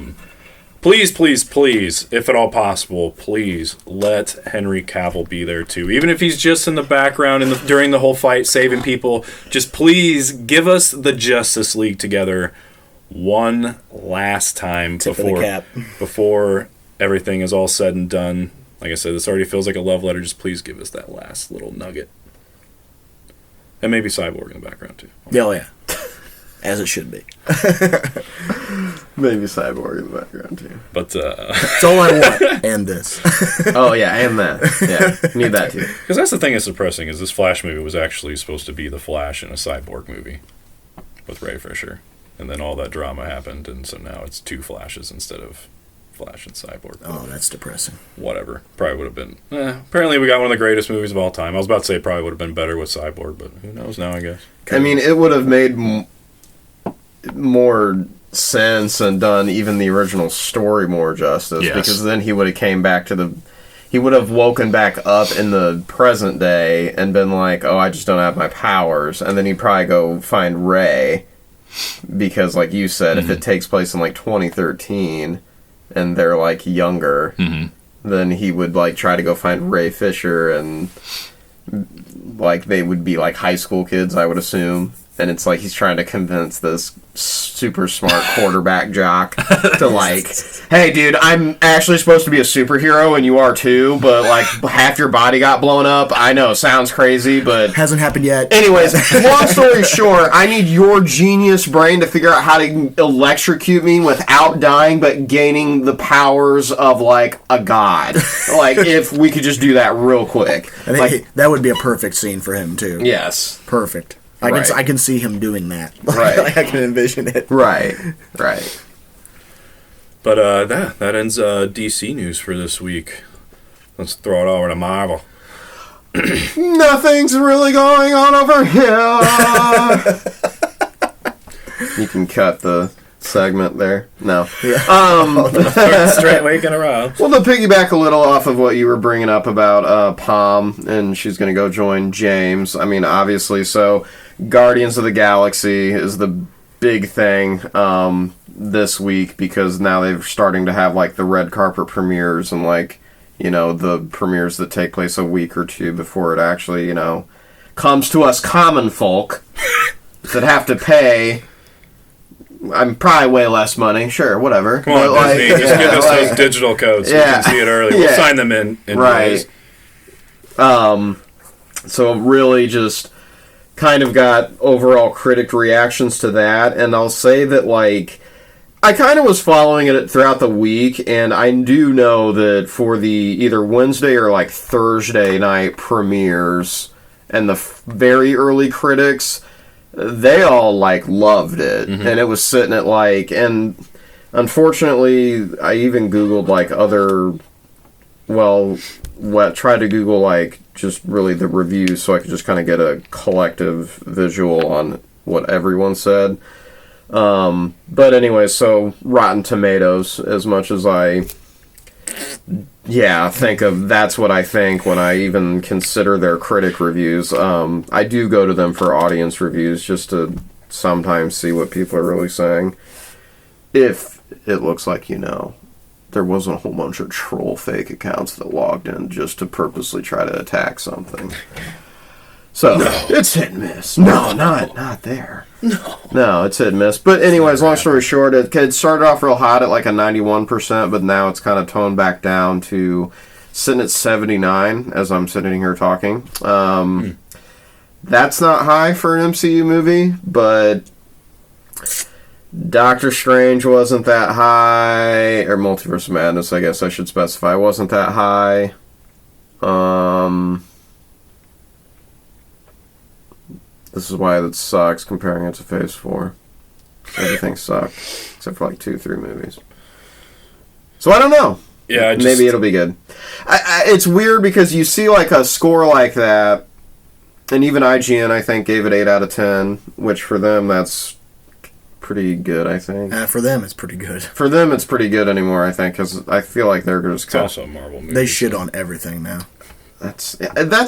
please, please, please, if at all possible, please let Henry Cavill be there too. Even if he's just in the background during the whole fight saving people, just please give us the Justice League together one last time before everything is all said and done. Like I said, this already feels like a love letter. Just please give us that last little nugget. And maybe Cyborg in the background too. Oh, yeah. As it should be. Maybe Cyborg in the background too. But that's all I want. And this. Oh yeah, and that. Yeah, need that too. Because that's the thing that's depressing is this Flash movie was actually supposed to be the Flash in a Cyborg movie with Ray Fisher, and then all that drama happened, and so now it's two Flashes instead of Flash and Cyborg. Oh, that's depressing. Whatever. Probably would have been. Apparently, we got one of the greatest movies of all time. I was about to say it probably would have been better with Cyborg, but who knows now? I guess. I mean, it would have made more sense and done even the original story more justice, because then he would have came back to he would have woken back up in the present day and been like, oh, I just don't have my powers, and then he'd probably go find Ray, because like you said, if it takes place in like 2013 and they're like younger, then he would like try to go find Ray Fisher, and like they would be like high school kids, I would assume. And it's like he's trying to convince this super smart quarterback jock to like, hey dude, I'm actually supposed to be a superhero and you are too, but like half your body got blown up. I know, sounds crazy, but hasn't happened yet. Anyways, long story short, I need your genius brain to figure out how to electrocute me without dying but gaining the powers of like a god. Like if we could just do that real quick. I think that would be a perfect scene for him too. Yes. Perfect. I can see him doing that. Right. Like, I can envision it. Right. But that ends DC news for this week. Let's throw it over to Marvel. Nothing's really going on over here. You can cut the segment there. No. Yeah. Third straight week in a row. Well, to piggyback a little off of what you were bringing up about Palm, and she's going to go join James. I mean, obviously, so Guardians of the Galaxy is the big thing this week, because now they're starting to have like the red carpet premieres and like, you know, the premieres that take place a week or two before it actually, you know, comes to us common folk that have to pay. I'm probably way less money. Sure, whatever. Come on, but Disney, just give us those digital codes so we can see it early. We'll sign them in right. So really just kind of got overall critic reactions to that, and I'll say that, like, I kind of was following it throughout the week, and I do know that for the either Wednesday or, like, Thursday night premieres and the very early critics, they all, like, loved it. And it was sitting at, like, and unfortunately, I even Googled, like, tried to Google, like, just really the reviews so I could just kind of get a collective visual on what everyone said. But anyway, so Rotten Tomatoes, as much as I think of, that's what I think when I even consider their critic reviews. I do go to them for audience reviews just to sometimes see what people are really saying. If it looks like you know. there wasn't a whole bunch of troll fake accounts that logged in just to purposely try to attack something. So it's hit and miss. No, not there. No, it's hit and miss. But anyways, long story short, it started off real hot at like a 91%, but now it's kind of toned back down to sitting at 79 as I'm sitting here talking. That's not high for an MCU movie, but Doctor Strange wasn't that high, or Multiverse of Madness, I guess I should specify, wasn't that high. This is why it sucks comparing it to Phase 4. Everything sucked, except for like 2-3 movies. So I don't know. Yeah, maybe it'll be good. It's weird because you see like a score like that, and even IGN I think gave it 8 out of 10, which for them that's pretty good, I think. For them, it's pretty good. For them, it's pretty good anymore, I think, because I feel like they're just it's also a Marvel movie. They shit on everything now. That's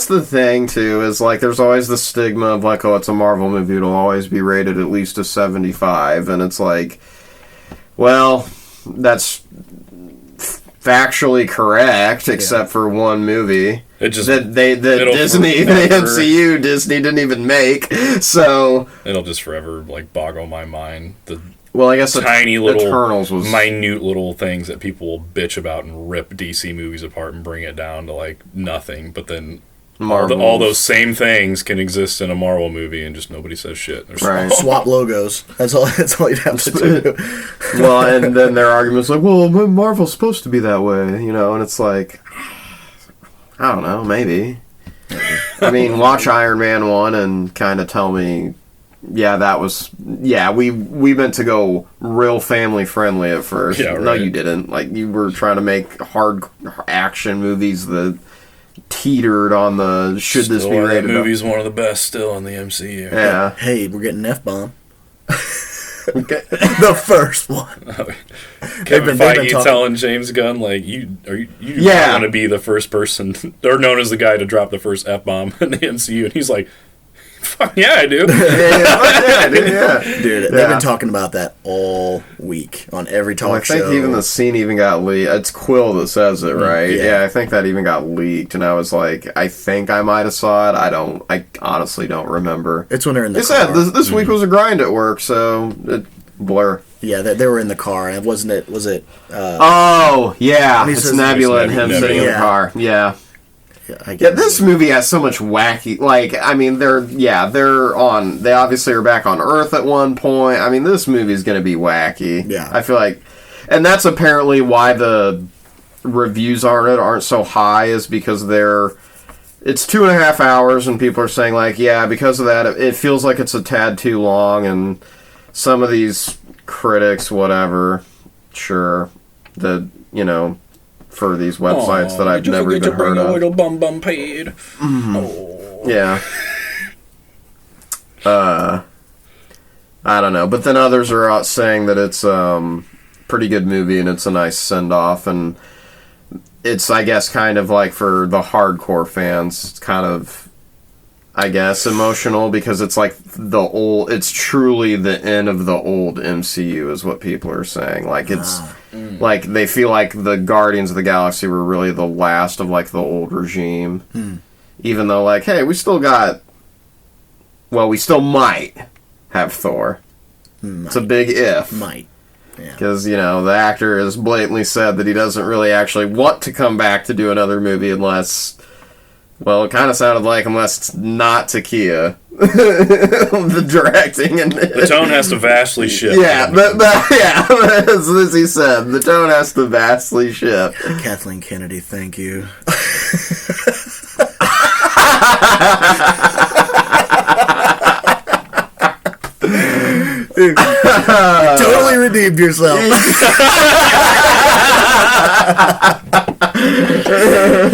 the thing, too, is like there's always the stigma of like, oh, it's a Marvel movie, it'll always be rated at least a 75, and it's like, well, that's factually correct, except for one movie. It just Disney, the MCU, Disney didn't even make. So it'll just forever like boggle my mind. I guess tiny little, Eternals was minute little things that people will bitch about and rip DC movies apart and bring it down to like nothing. But then all those same things can exist in a Marvel movie, and just nobody says shit. Right. Swap logos. That's all you'd have to do. Well, and then their argument's like, well, Marvel's supposed to be that way, you know, and it's like, I don't know, maybe. I mean, watch Iron Man 1 and kind of tell me, we meant to go real family friendly at first. Yeah, right. No, you didn't. Like, you were trying to make hard action movies that teetered on the should this be rated. That movie's one of the best still in the MCU. Yeah. Hey, we're getting an F-bomb. The first one. Kevin Feige telling James Gunn, like, you want to be the first person, or known as the guy to drop the first F-bomb in the MCU, and he's like, fuck yeah, I do. Dude, they've been talking about that all week on every talk show. I think even the scene even got leaked. It's Quill that says it, right? Yeah, I think that even got leaked, and I was like, I think I might have saw it. I honestly don't remember. It's when they're in the car. They said this week was a grind at work, so blur. Yeah, they were in the car, and was it? Oh, yeah, it's Nebula and him sitting in the car. Yeah. This movie has so much wacky, like, I mean, they obviously are back on Earth at one point. I mean, this movie's going to be wacky. Yeah. I feel like, and that's apparently why the reviews aren't so high, is because it's 2.5 hours, and people are saying, like, because of that, it feels like it's a tad too long, and some of these critics, whatever, sure, for these websites that I've never even heard of. Little bum paid. Yeah. I don't know, but then others are out saying that it's pretty good movie and it's a nice send off, and it's, I guess, kind of like for the hardcore fans, it's kind of, I guess, emotional because it's like it's truly the end of the old MCU is what people are saying. Like it's like they feel like the Guardians of the Galaxy were really the last of like the old regime. Even though like, hey, we still might have Thor. It's a big if. Might. Yeah. Because, the actor has blatantly said that he doesn't really actually want to come back to do another movie unless... Well, it kind of sounded like unless it's not Takia, the directing and the tone has to vastly shift. Yeah, as he said, the tone has to vastly shift. Kathleen Kennedy, thank you. Totally redeemed yourself.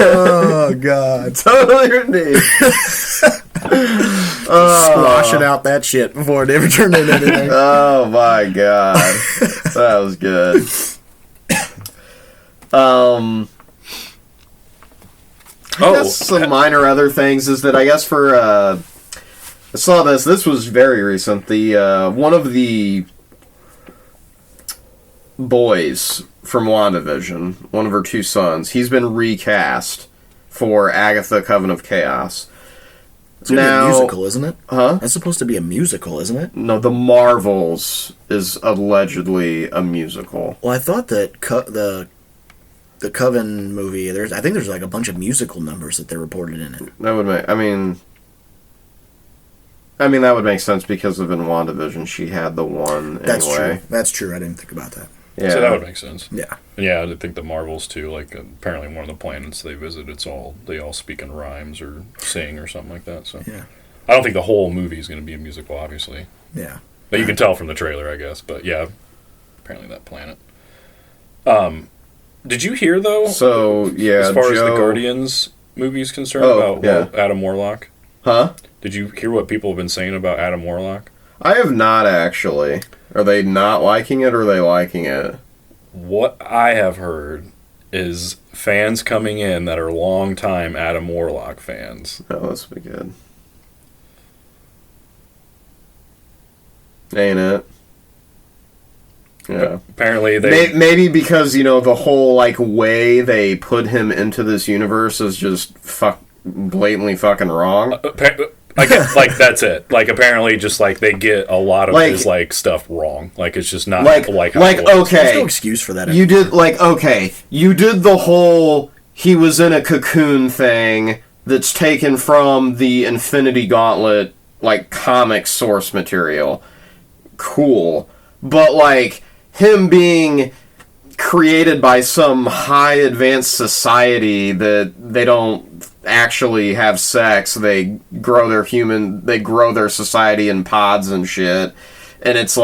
Oh God! Totally redeemed. Squashing out that shit before it ever turned into anything. Oh my God, that was good. I guess some minor other things is that I guess for I saw this was very recent. The one of the boys from WandaVision, one of her two sons, he's been recast for Agatha Coven of Chaos. It's going to be a musical, isn't it? Huh? That's supposed to be a musical, isn't it? No, The Marvels is allegedly a musical. Well, I thought that the Coven movie, I think there's like a bunch of musical numbers that they're reported in it. That would make, I mean, that would make sense because of in WandaVision she had the one anyway. That's true. That's true. I didn't think about that. Yeah. So that would make sense. Yeah. Yeah, I think the Marvels too. Like apparently one of the planets they visit, they all speak in rhymes or sing or something like that. So yeah, I don't think the whole movie is going to be a musical, obviously. Yeah. But you can tell from the trailer, I guess. But yeah, apparently that planet. Did you hear though? So yeah, as far as the Guardians movie is concerned about Adam Warlock. Huh? Did you hear what people have been saying about Adam Warlock? I have not actually. Are they not liking it or are they liking it? What I have heard is fans coming in that are long-time Adam Warlock fans. Oh, this will be good. Ain't it? Yeah. Apparently they... Maybe because, the whole, way they put him into this universe is just blatantly fucking wrong. That's it. Apparently, just they get a lot of his stuff wrong. It's just not how it was. Okay, there's no excuse for that. You did you did the whole he was in a cocoon thing that's taken from the Infinity Gauntlet comic source material. Cool, but him being created by some high advanced society that they don't actually have sex, they grow their society in pods and shit, and it's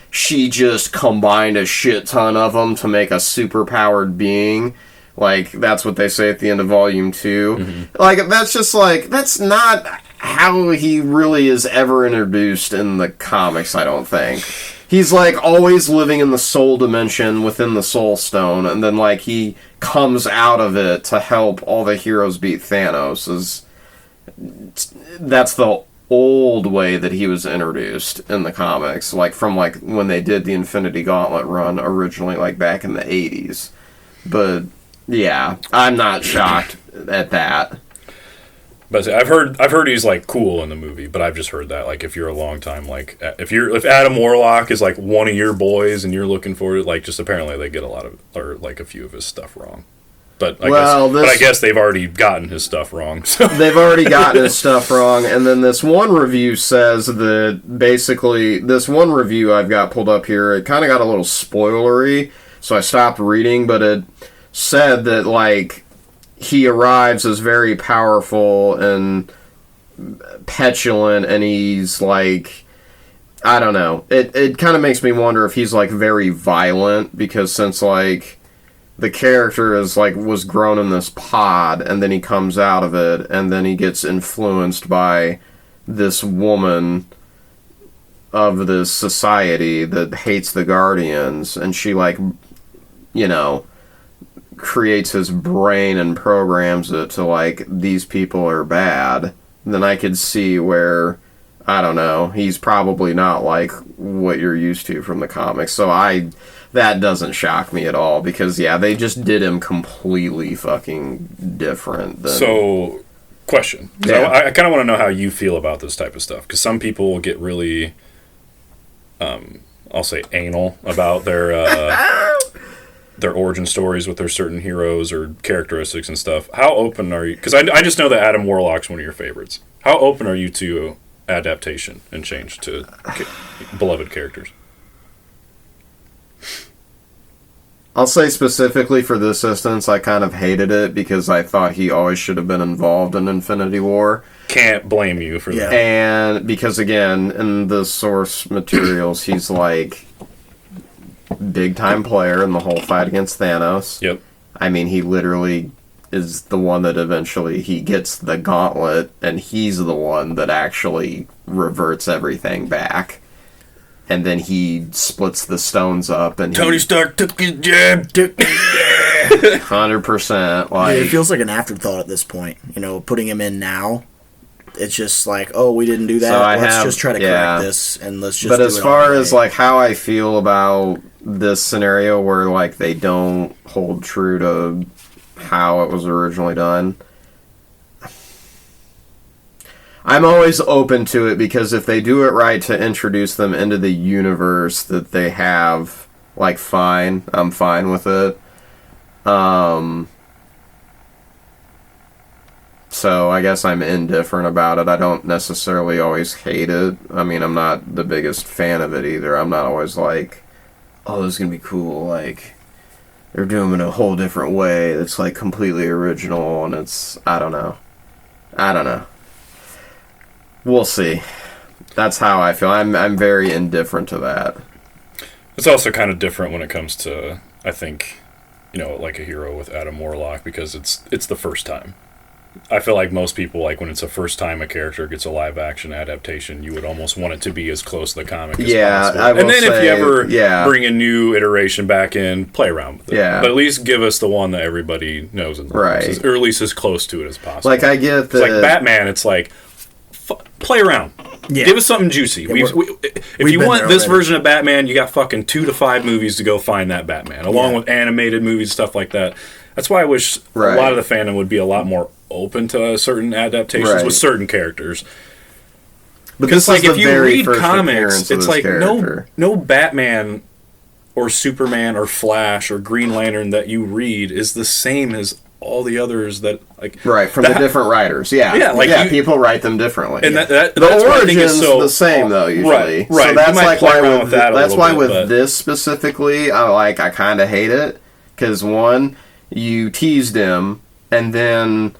she just combined a shit ton of them to make a super powered being. That's what they say at the end of volume 2. Mm-hmm. That's just that's not how he really is ever introduced in the comics, I don't think. He's always living in the soul dimension within the soul stone, and then he comes out of it to help all the heroes beat Thanos. That's the old way that he was introduced in the comics, from when they did the Infinity Gauntlet run originally, back in the 80s. But yeah, I'm not shocked at that. But I've heard he's cool in the movie, but I've just heard that if you're a long time if Adam Warlock is one of your boys and you're looking for it, just apparently they get a lot of or a few of his stuff wrong. But I guess they've already gotten his stuff wrong. So. They've already gotten his stuff wrong, and then this one review says that basically this one review I've got pulled up here, it kind of got a little spoilery, so I stopped reading, but it said that he arrives as very powerful and petulant, and he's I don't know. It kind of makes me wonder if he's very violent, because since the character is was grown in this pod, and then he comes out of it, and then he gets influenced by this woman of this society that hates the Guardians, and she creates his brain and programs it to these people are bad, then I could see where, I don't know, he's probably not what you're used to from the comics. So that doesn't shock me at all, because they just did him completely fucking different. So, question. Yeah. I kind of want to know how you feel about this type of stuff, because some people will get really, I'll say anal about their origin stories with their certain heroes or characteristics and stuff. How open are you? Because I just know that Adam Warlock's one of your favorites. How open are you to adaptation and change to beloved characters? I'll say specifically for this instance, I kind of hated it because I thought he always should have been involved in Infinity War. Can't blame you for that. And because, again, in the source materials, he's big-time player in the whole fight against Thanos. Yep. I mean, he literally is the one that eventually he gets the gauntlet, and he's the one that actually reverts everything back. And then he splits the stones up, and Tony Stark took his jab. 100%. It feels like an afterthought at this point. Putting him in now, it's just oh, we didn't do that. So let's just try to correct this, and let's just. But as far as how I feel about this scenario where like they don't hold true to how it was originally done. I'm always open to it because if they do it right to introduce them into the universe that they have, like, fine. I'm fine with it. So I guess I'm indifferent about it. I don't necessarily always hate it. I mean, I'm not the biggest fan of it either. I'm not always like, oh, this is going to be cool. Like, they're doing it in a whole different way. It's, like, completely original, and it's, I don't know. We'll see. That's how I feel. I'm very indifferent to that. It's also kind of different when it comes to, I think, like a hero with Adam Warlock, because it's the first time. I feel like most people, like when it's the first time a character gets a live action adaptation, you would almost want it to be as close to the comic as possible. And then if you ever bring a new iteration back in, play around with it. Yeah. But at least give us the one that everybody knows and loves, or at least as close to it as possible. Like I get the... It's like Batman, it's like, play around. Yeah. Give us something juicy. Yeah, if you want this version of Batman, you got fucking 2 to 5 movies to go find that Batman, along with animated movies, stuff like that. That's why I wish a lot of the fandom would be a lot more open to certain adaptations with certain characters. Because like if you read comics, it's like no Batman or Superman or Flash or Green Lantern that you read is the same as all the others that like from the different writers. People write them differently, and the origin's the same though usually. Right. So that's like why with this specifically, I kind of hate it because one, you teased him, and then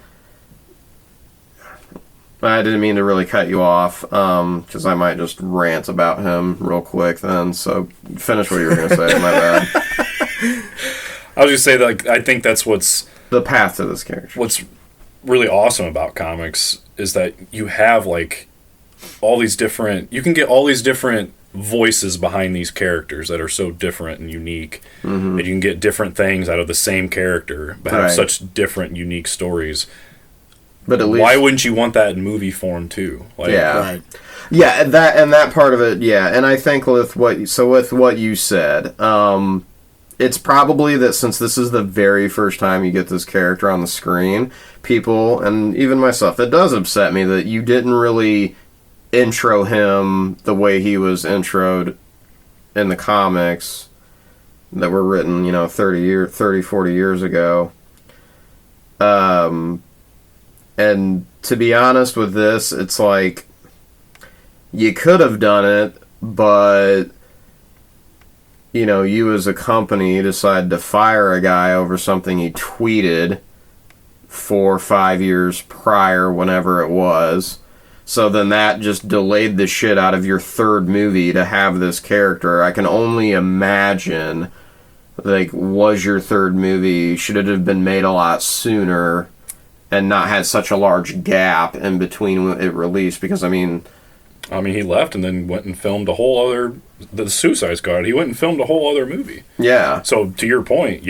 I didn't mean to really cut you off because I might just rant about him real quick then. So finish what you were going to say. My bad. I was just saying that I think that's what's the path to this character. What's really awesome about comics is that you have like all these different. You can get all these different voices behind these characters that are so different and unique, and you can get different things out of the same character, but have such different, unique stories. But at least, why wouldn't you want that in movie form too? Like, yeah, that part of it, and I think with what you said, it's probably that since this is the very first time you get this character on the screen, people, and even myself, it does upset me that you didn't really intro him the way he was introed in the comics that were written, 30, 40 years ago. And to be honest with this, it's like, you could have done it, but, you as a company decided to fire a guy over something he tweeted 4 or 5 years prior, whenever it was. So then that just delayed the shit out of your third movie to have this character. I can only imagine, like, was your third movie, should it have been made a lot sooner and not had such a large gap in between it released? Because, I mean, he left and then went and filmed a whole other... The Suicide Squad, he went and filmed a whole other movie. Yeah. So, to your point,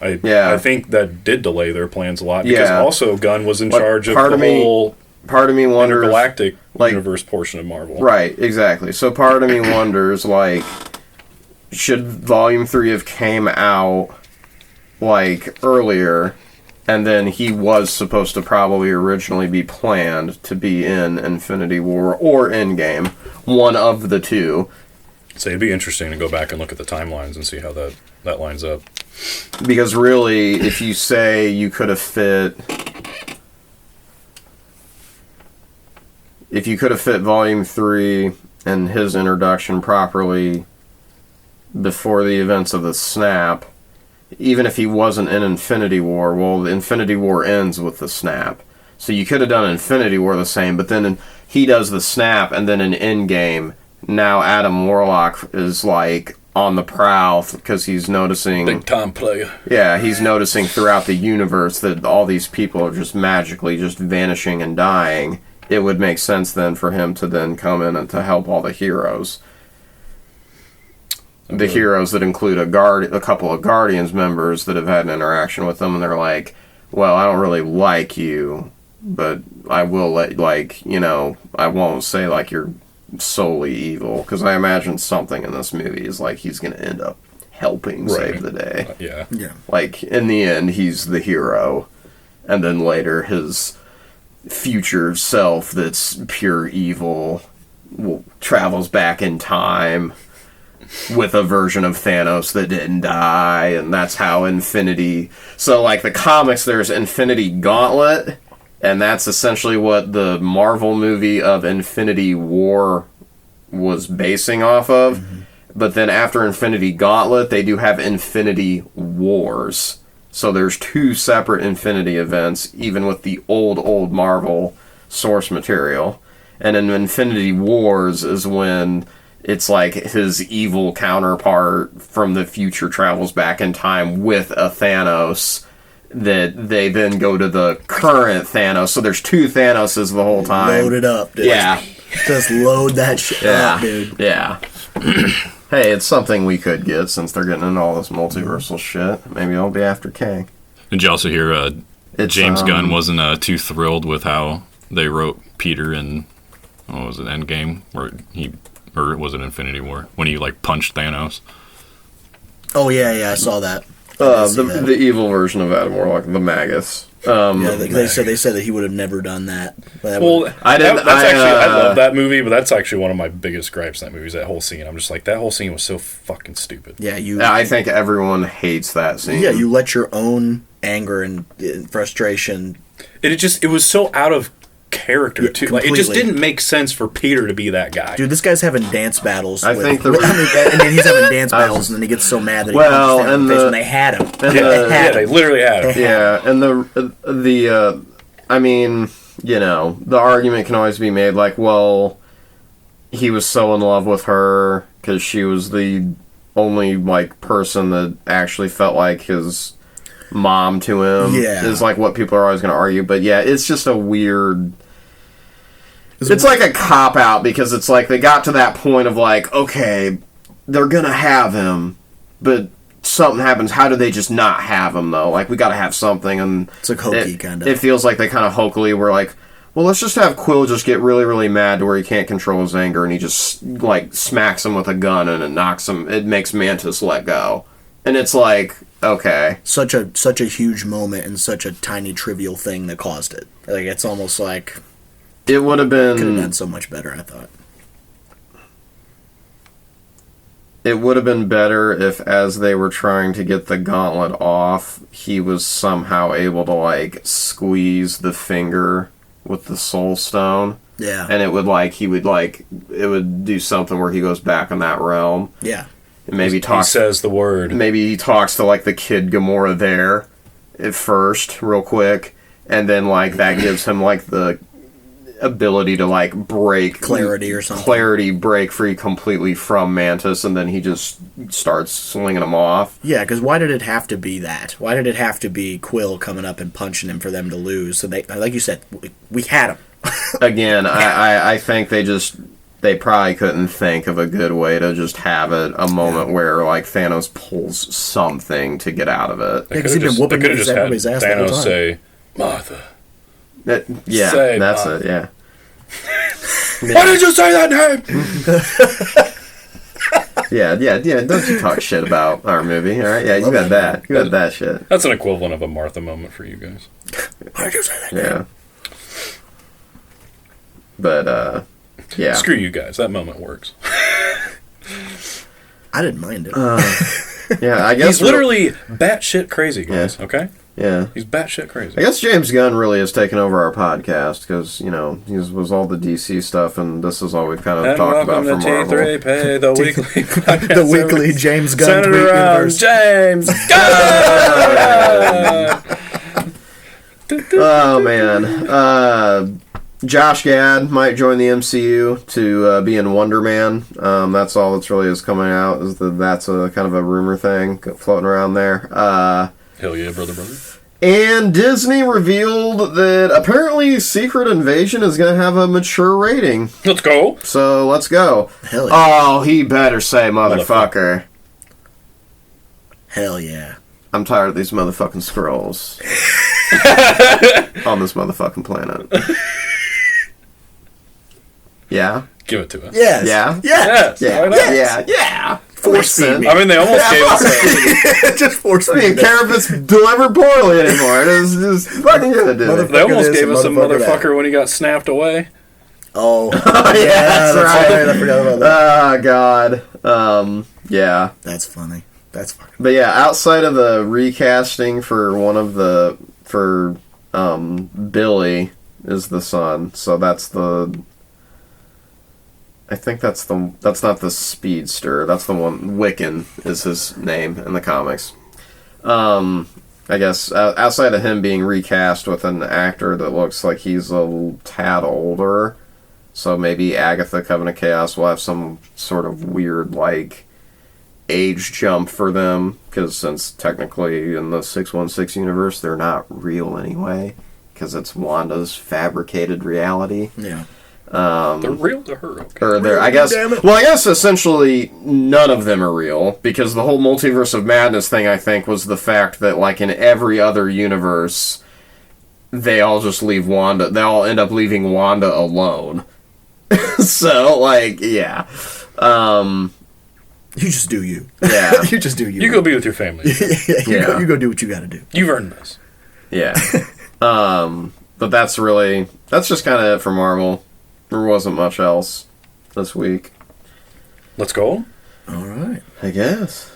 I think that did delay their plans a lot. Because also Gunn was in charge of the whole... Part of me wonders... intergalactic universe portion of Marvel. Right, exactly. So part of me wonders, like, should Volume 3 have came out, like, earlier... And then he was supposed to probably originally be planned to be in Infinity War or Endgame, one of the two. So it'd be interesting to go back and look at the timelines and see how that lines up. Because really, if you say you could have fit... If you could have fit Volume 3 and his introduction properly before the events of the snap... Even if he wasn't in Infinity War, well, Infinity War ends with the snap. So you could have done Infinity War the same, but then he does the snap, and then in Endgame, now Adam Warlock is, like, on the prowl because he's noticing... Big time player. Yeah, he's noticing throughout the universe that all these people are just magically just vanishing and dying. It would make sense then for him to then come in and to help all the heroes. The heroes that include a couple of Guardians members that have had an interaction with them, and they're like, well, I don't really like you, but I will I won't say, like, you're solely evil, because I imagine something in this movie is, like, he's going to end up helping save the day. Yeah. Yeah. Like, in the end, he's the hero. And then later, his future self that's pure evil travels back in time with a version of Thanos that didn't die, and that's how Infinity... So, like, the comics, there's Infinity Gauntlet, and that's essentially what the Marvel movie of Infinity War was basing off of. Mm-hmm. But then after Infinity Gauntlet, they do have Infinity Wars. So there's two separate Infinity events, even with the old Marvel source material. And in Infinity Wars is when it's like his evil counterpart from the future travels back in time with a Thanos that they then go to the current Thanos. So there's two Thanoses the whole time. Load it up, dude. Yeah. Just load that shit up, dude. Yeah. Hey, it's something we could get since they're getting into all this multiversal shit. Maybe I'll be after Kang. Did you also hear James Gunn wasn't too thrilled with how they wrote Peter in, what was it, Endgame? Or was it Infinity War? When he, like, punched Thanos? Oh, yeah, I saw that. The evil version of Adam Warlock, the Magus. They said that he would have never done that. I love that movie, but that's actually one of my biggest gripes in that movie is that whole scene. I'm just like, that whole scene was so fucking stupid. Yeah, I think everyone hates that scene. Yeah, you let your own anger and frustration. It was so out of character too. Like, it just didn't make sense for Peter to be that guy. Dude, this guy's having dance battles. And then he's having dance battles, and then he gets so mad that he punches them in the face when they had him. They literally had him. Yeah, and I mean, you know, the argument can always be made like, well, he was so in love with her because she was the only, like, person that actually felt like his mom to him. Yeah. Is like what people are always going to argue. But yeah, it's just a weird... It's like a cop-out because it's like they got to that point of like, okay, they're going to have him, but something happens. How do they just not have him, though? Like, we got to have something. And it's like hokey, kind of. It feels like they kind of hokily were like, well, let's just have Quill just get really, really mad to where he can't control his anger, and he just, like, smacks him with a gun, and it knocks him, it makes Mantis let go. And it's like, okay. Such a huge moment and such a tiny, trivial thing that caused it. Like, it's almost like... It would have been... Could have done so much better, I thought. It would have been better if, as they were trying to get the gauntlet off, he was somehow able to, like, squeeze the finger with the soul stone. Yeah. And it would, like, it would do something where he goes back in that realm. Yeah. And maybe he says the word. Maybe he talks to, like, the kid Gamora there at first, real quick. And then, like, that gives him, like, the ability to, like, break... Clarity or something. Break free completely from Mantis, and then he just starts slinging him off. Yeah, because why did it have to be that? Why did it have to be Quill coming up and punching him for them to lose? So they, like you said, we had him. Again, I think they probably couldn't think of a good way to just have it a moment where, like, Thanos pulls something to get out of it. Because he's been whooping everybody's ass the whole time. Thanos say, Martha. It. Yeah. Why did you say that name? Yeah. Don't you talk shit about our movie, all right? Yeah, you got that. You got that shit. That's an equivalent of a Martha moment for you guys. Why did you say that name? Yeah. But, yeah. Screw you guys. That moment works. I didn't mind it. Yeah, I guess... He's literally batshit crazy, guys, okay? Yeah. He's batshit crazy. I guess James Gunn really has taken over our podcast because, you know, he was all the DC stuff, and this is all we've kind of talked about for Marvel. And welcome to T3P, the weekly podcast. The weekly James Gunn tweet universe. James Gunn! Oh, man. Josh Gad might join the MCU to be in Wonder Man. That's all that's really is coming out. That's a kind of a rumor thing floating around there. Hell yeah, brother. And Disney revealed that apparently Secret Invasion is going to have a mature rating. Let's go. So let's go. Hell yeah. Oh, he better say motherfucker. Hell yeah. I'm tired of these motherfucking scrolls on this motherfucking planet. Yeah? Give it to us. Yes. Yeah? Yes. Yeah. Why not? Yeah. Force feed me. I mean, they almost gave us Just force I feed mean, me. care if it's delivered poorly anymore. It's just fucking gonna do it. They almost Motherfucker gave this us a and motherfucker that. motherfucker when he got snapped away. Oh, yeah, that's right. I forgot about that. Oh God. Yeah. That's funny. That's fucking. But yeah, outside of the recasting for Billy is the son. So that's not the speedster. That's the one. Wiccan is his name in the comics. I guess outside of him being recast with an actor that looks like he's a tad older, so maybe Agatha Covenant of Chaos will have some sort of weird like age jump for them, because since technically in the 616 universe they're not real anyway, because it's Wanda's fabricated reality. Yeah. They're real to her. Okay. Or they're, I guess. Well, I guess essentially none of them are real, because the whole multiverse of madness thing, I think, was the fact that like in every other universe, they all just leave Wanda. They all end up leaving Wanda alone. So like, yeah. You just do you. Yeah. You just do you. You go be with your family. You go do what you got to do. You've earned this. Yeah. But that's just kind of it for Marvel. There wasn't much else this week. Let's go. All right. I guess.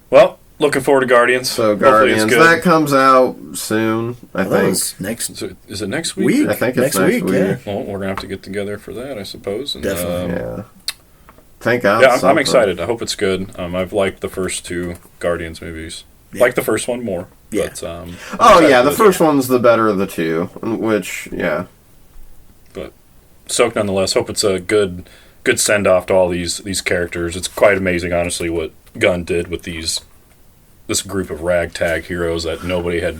Well, looking forward to Guardians. So Hopefully Guardians, it's good. that comes out soon, I think. Next Is it next week? week. I think it's next week. Yeah. Well, we're gonna have to get together for that, I suppose. And, Definitely. Yeah. Thank God. Yeah, I'm something. excited. I hope it's good. I've liked the first two Guardians movies. Yeah. Like the first one more. Yeah. But, Oh yeah, the first one's the better of the two, which yeah. But stoked nonetheless. Hope it's a good send off to all these characters. It's quite amazing, honestly, what Gunn did with this group of ragtag heroes that nobody had.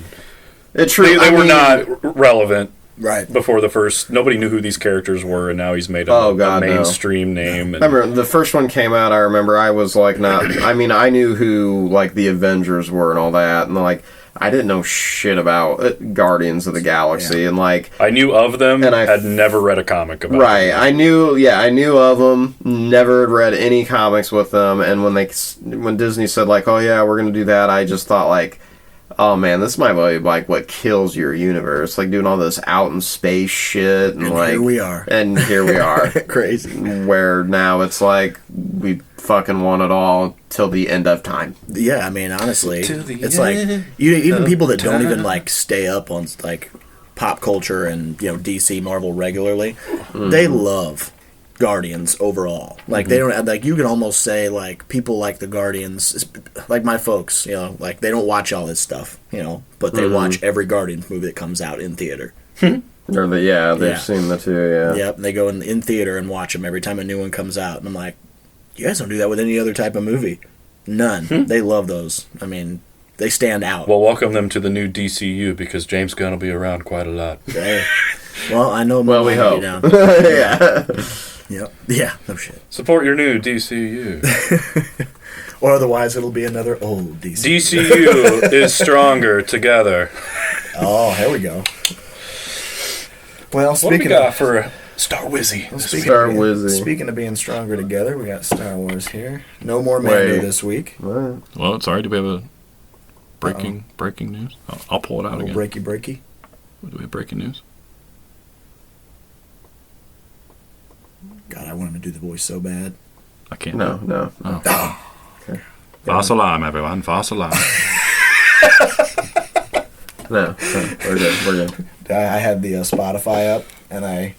They were not relevant Right. before the first. Nobody knew who these characters were, and now he's made a mainstream name. And, I remember the first one came out. I remember I was like not. I mean, I knew who like the Avengers were and all that, and like I didn't know shit about Guardians of the Galaxy, and like I knew of them, and and I had never read a comic about right. them. I knew of them. Never had read any comics with them, and when Disney said like, oh yeah, we're gonna do that, I just thought like, oh man, this might be like what kills your universe, like doing all this out in space shit, and like here we are. and here we are, Crazy. where now it's like we fucking want it all till the end of time. Yeah, I mean, honestly, To the it's like end even people that don't time. even like stay up on like pop culture and DC, Marvel regularly, they love Guardians overall. Like they don't like, you can almost say like people like the Guardians, like my folks, like they don't watch all this stuff, but they watch every Guardians movie that comes out in theater. Or they've Yeah. seen the two, yeah. Yep, and they go in theater and watch them every time a new one comes out. And I'm like, you guys don't do that with any other type of movie. None. They love those. I mean, they stand out. Well, welcome them to the new DCU, because James Gunn will be around quite a lot. Hey. Well, I know. Well, we hope. Down. Yeah. Yep. Yeah. No shit. Support your new DCU. Or otherwise, it'll be another old DC. DCU is stronger together. Oh, here we go. Well, What do we speaking got of for Star Wizzy? Star Wizzy. Speaking of being stronger together, we got Star Wars here. No more Mando Wait. this week. Right. Well, sorry. Do we have a breaking news? I'll pull it out Little again. breaky. Do we have breaking news? God, I wanted to do the voice so bad. I can't. No. False alarm, everyone. False alarm. No. We're good. I had the Spotify up, and I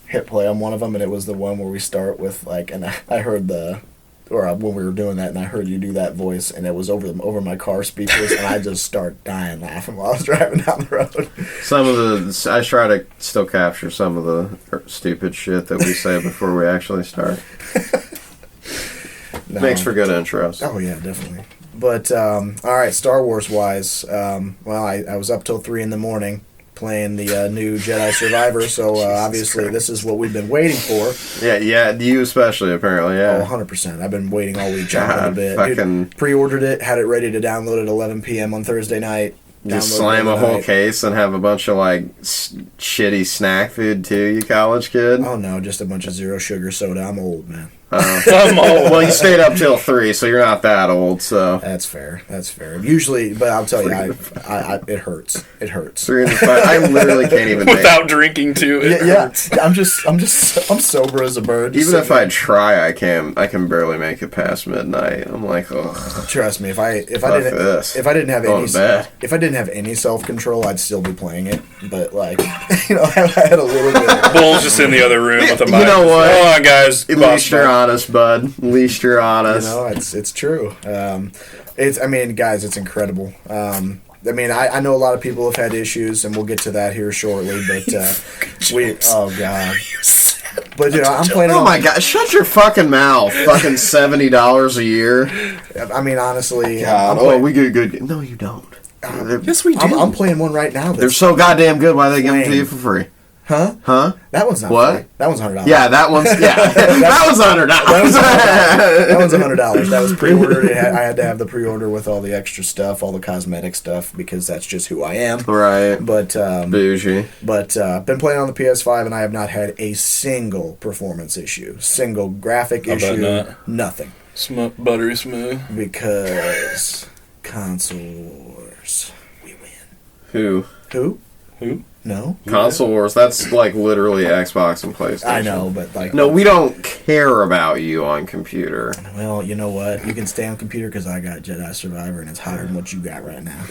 hit play on one of them, and it was the one where we start with like, and I heard when we were doing that, and I heard you do that voice, and it was over my car speakers, and I just start dying laughing while I was driving down the road. I try to still capture some of the stupid shit that we say before we actually start. No. Makes for good intros. Oh yeah, definitely. But all right, Star Wars wise, well, I was up till 3 a.m. playing the new Jedi Survivor, so obviously this is what we've been waiting for. Yeah, you especially, apparently, Oh, yeah. 100%. I've been waiting all week, chomping a bit. fucking- Dude, pre-ordered it, had it ready to download at 11 p.m. on Thursday night. Just Downloaded slam it a whole tonight. case and have a bunch of, like, shitty snack food, too, you college kid. Oh no, just a bunch of zero sugar soda. I'm old, man. I'm old. Well, you stayed up till 3, so you're not that old. So That's fair. That's fair. Usually, but I'll tell you, it hurts. It hurts. 3 and 5. I literally can't even. Without drinking too. Yeah. I'm sober as a bird. Even if I try, I can barely make it past midnight. I'm like, oh. Trust me, if I didn't have any self control, I'd still be playing it. But like, I had a little bit. Bull's just in the other room with a mic. You know what? Hold on, guys. At least you're honest, bud. At least you're honest. It's true. Guys, it's incredible. I know a lot of people have had issues, and we'll get to that here shortly. But oh god. But I'm playing. Oh my god! Shut your fucking mouth! Fucking $70 a year. Honestly. God, we get good. No, you don't. Yes, we do. I'm playing one right now. They're so goddamn good. Why they give them to you for free? Huh? That one's not what? Free. That one's $100. Yeah, that one's that was $100. That one's $100. That was pre-ordered. I had to have the pre-order with all the extra stuff, all the cosmetic stuff, because that's just who I am. Right. But bougie. But been playing on the PS5, and I have not had a single performance issue, single graphic issue, nothing. Buttery smooth. Because console wars, we win. Who? No. Console wars. That's like literally Xbox and PlayStation. I know, but like. No, we don't care about you on computer. Well, you know what? You can stay on computer because I got Jedi Survivor, and it's higher than what you got right now.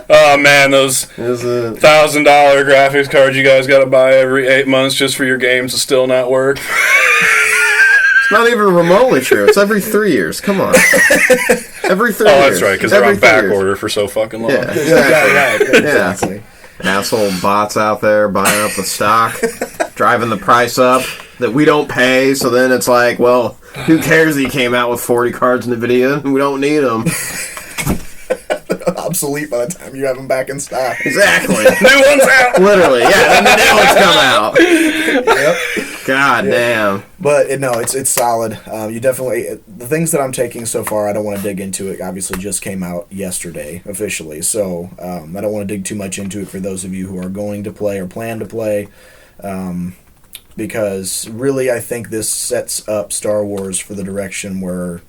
Oh man, those $1,000 graphics cards you guys got to buy every 8 months just for your games to still not work. It's not even remotely true. It's every 3 years. Come on. Every 3 years. Oh, that's right, because they're on back order for so fucking long. Yeah, Exactly. Yeah. Asshole bots out there buying up the stock, driving the price up that we don't pay. So then it's like, well, who cares that he came out with 40 cards in the video? We don't need them. Obsolete by the time you have them back in stock. Exactly. New one's out. Literally, yeah. Then the new ones come out. Yep. God damn. But it's solid. You definitely the things that I'm taking so far. I don't want to dig into it. Obviously, just came out yesterday officially, so I don't want to dig too much into it for those of you who are going to play or plan to play. Because really, I think this sets up Star Wars for the direction where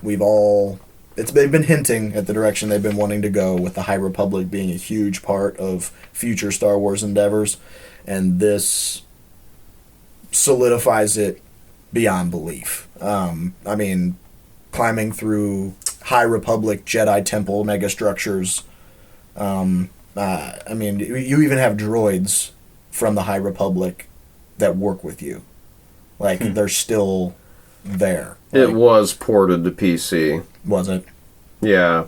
they've been hinting at the direction they've been wanting to go, with the High Republic being a huge part of future Star Wars endeavors, and this solidifies it beyond belief. Climbing through High Republic Jedi Temple megastructures. You even have droids from the High Republic that work with you. Like, they're still there. It was ported to PC. Was it? Yeah.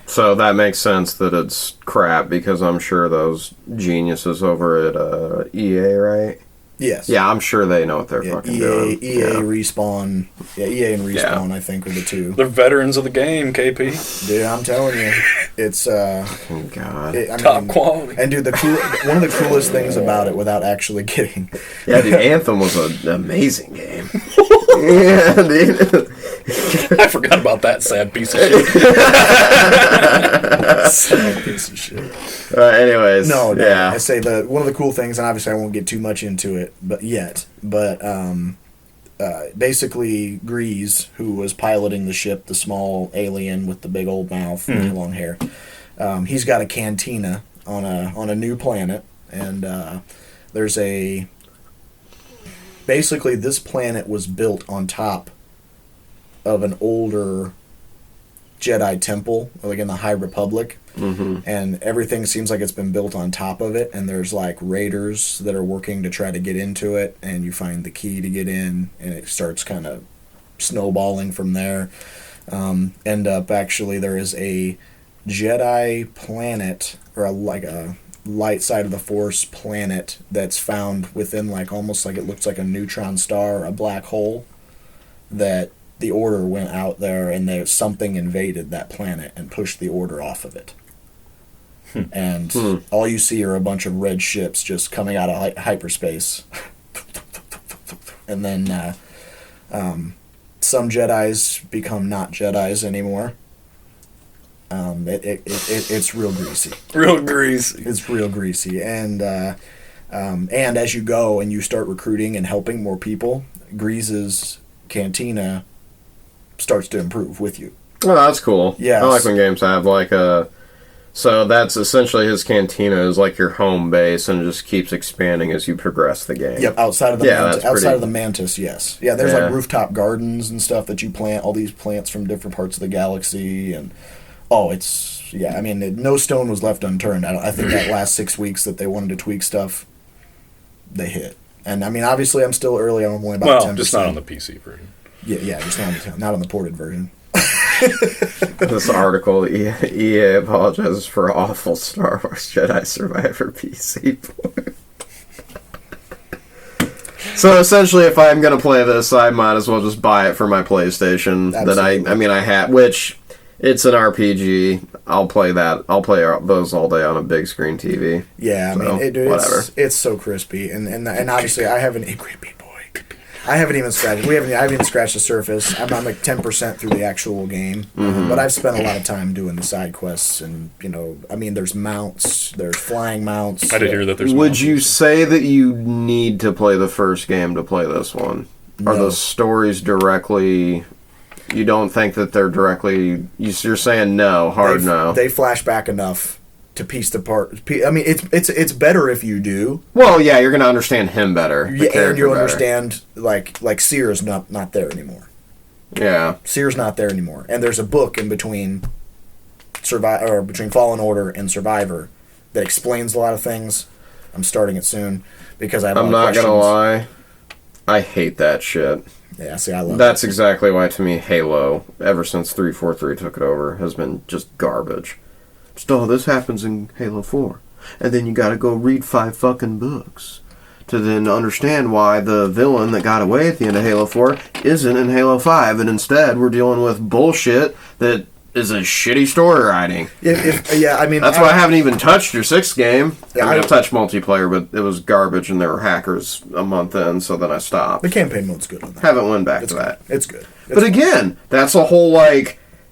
So that makes sense that it's crap, because I'm sure those geniuses over at EA, right? Yes. Yeah, I'm sure they know what they're fucking doing. EA, Respawn. Yeah, EA and Respawn, I think, are the two. They're veterans of the game, KP. Dude, I'm telling you. It's, oh, God. Top quality. And, dude, one of the coolest things about it, without actually getting... Yeah, dude, Anthem was an amazing game. Yeah, dude. I forgot about that sad piece of shit. Sad piece of shit. Anyways, no, yeah. I say one of the cool things, and obviously I won't get too much into it, but basically Grease, who was piloting the ship, the small alien with the big old mouth and long hair, he's got a cantina on a new planet, and there's basically this planet was built on top of an older Jedi temple, like in the High Republic, and everything seems like it's been built on top of it, and there's like raiders that are working to try to get into it, and you find the key to get in, and it starts kind of snowballing from there. Actually there is a Jedi planet, or a light side of the Force planet that's found within almost like it looks like a neutron star or a black hole, that the Order went out there and something invaded that planet and pushed the Order off of it. And all you see are a bunch of red ships just coming out of hyperspace. And then some Jedis become not Jedis anymore. It's real greasy. Real greasy. It's real greasy. And And as you go and you start recruiting and helping more people, Grease's cantina starts to improve with you. Well, that's cool. Yes. I like when games have like a... So that's essentially his cantina is like your home base and it just keeps expanding as you progress the game. Yep, outside of the pretty... of the Mantis, yes. Yeah, there's like rooftop gardens and stuff that you plant, all these plants from different parts of the galaxy, and I mean, no stone was left unturned. I think that last 6 weeks that they wanted to tweak stuff, they hit. And I mean, obviously I'm still early on, only about 10%. Well, just not on the PC version. Yeah, just not on the ported version. This article, EA apologizes for awful Star Wars Jedi Survivor PC port. So essentially, if I'm going to play this, I might as well just buy it for my PlayStation. Absolutely. That I have, which it's an RPG. I'll play that. I'll play those all day on a big screen TV. Yeah, so, I mean, whatever. It's so crispy, and obviously I haven't. Creepy boy. I haven't even scratched. I haven't even scratched the surface. I'm like 10% through the actual game, but I've spent a lot of time doing the side quests, and I mean, there's mounts, there's flying mounts. I did hear that there's. Would you say that you need to play the first game to play this one? No. Are the stories directly? You don't think that they're directly? You're saying no, no. They flash back enough to piece the part. I mean, it's better if you do. Well, yeah, you're going to understand him better. Yeah, and you'll understand like Seer's not there anymore. Yeah, Seer's not there anymore, and there's a book in between between Fallen Order and Survivor that explains a lot of things. I'm starting it soon because I'm not going to lie. I hate that shit. Yeah, see, I love That's exactly why, to me, Halo, ever since 343 took it over, has been just garbage. This happens in Halo 4. And then you gotta go read 5 fucking books to then understand why the villain that got away at the end of Halo 4 isn't in Halo 5, and instead we're dealing with bullshit that is a shitty story writing. I mean... That's why I haven't even touched your 6th game. Yeah, I've touched multiplayer, but it was garbage and there were hackers a month in, so then I stopped. The campaign mode's good on that. Haven't went back to that. It's good. But again, that's a whole,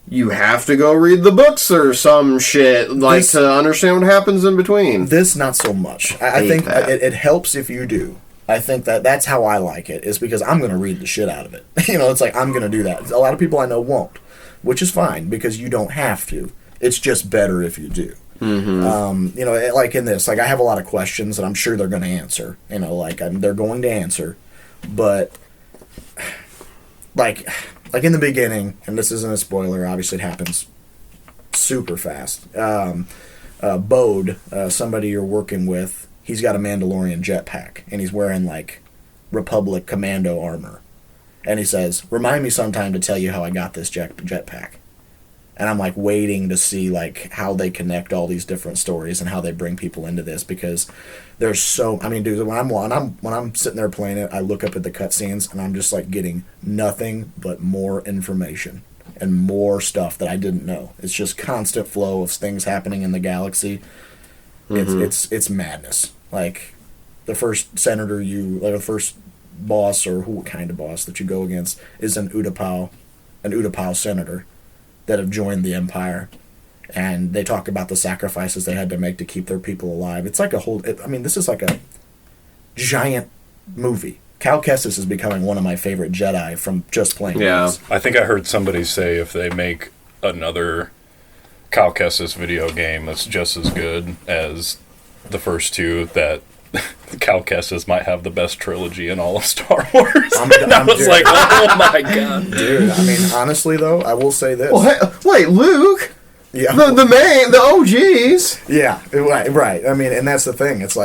you have to go read the books or some shit, to understand what happens in between. This, not so much. I think it helps if you do. I think that's how I like it, is because I'm going to read the shit out of it. It's like, I'm going to do that. A lot of people I know won't, which is fine, because you don't have to. It's just better if you do. Mm-hmm. Like in this, I have a lot of questions that I'm sure they're going to answer. They're going to answer. But, like in the beginning, and this isn't a spoiler, obviously it happens super fast. Bode, somebody you're working with, he's got a Mandalorian jetpack, and he's wearing, Republic Commando armor. And he says, remind me sometime to tell you how I got this jetpack. And I'm, waiting to see, how they connect all these different stories and how they bring people into this, because there's so... I mean, dude, when I'm sitting there playing it, I look up at the cutscenes, and I'm just, getting nothing but more information and more stuff that I didn't know. It's just constant flow of things happening in the galaxy. Mm-hmm. It's madness. The first senator the first boss, or what kind of boss that you go against, is an Utapau senator that have joined the Empire, and they talk about the sacrifices they had to make to keep their people alive. It's like a whole... this is like a giant movie. Cal Kestis is becoming one of my favorite Jedi from just playing this. I think I heard somebody say if they make another Cal Kestis video game that's just as good as the first two, that Cal Kestis might have the best trilogy in all of Star Wars. I was like, oh my god. Dude, honestly though, I will say this. Well, hey, wait, Luke? Yeah. The OGs. Yeah, right. And that's the thing. It's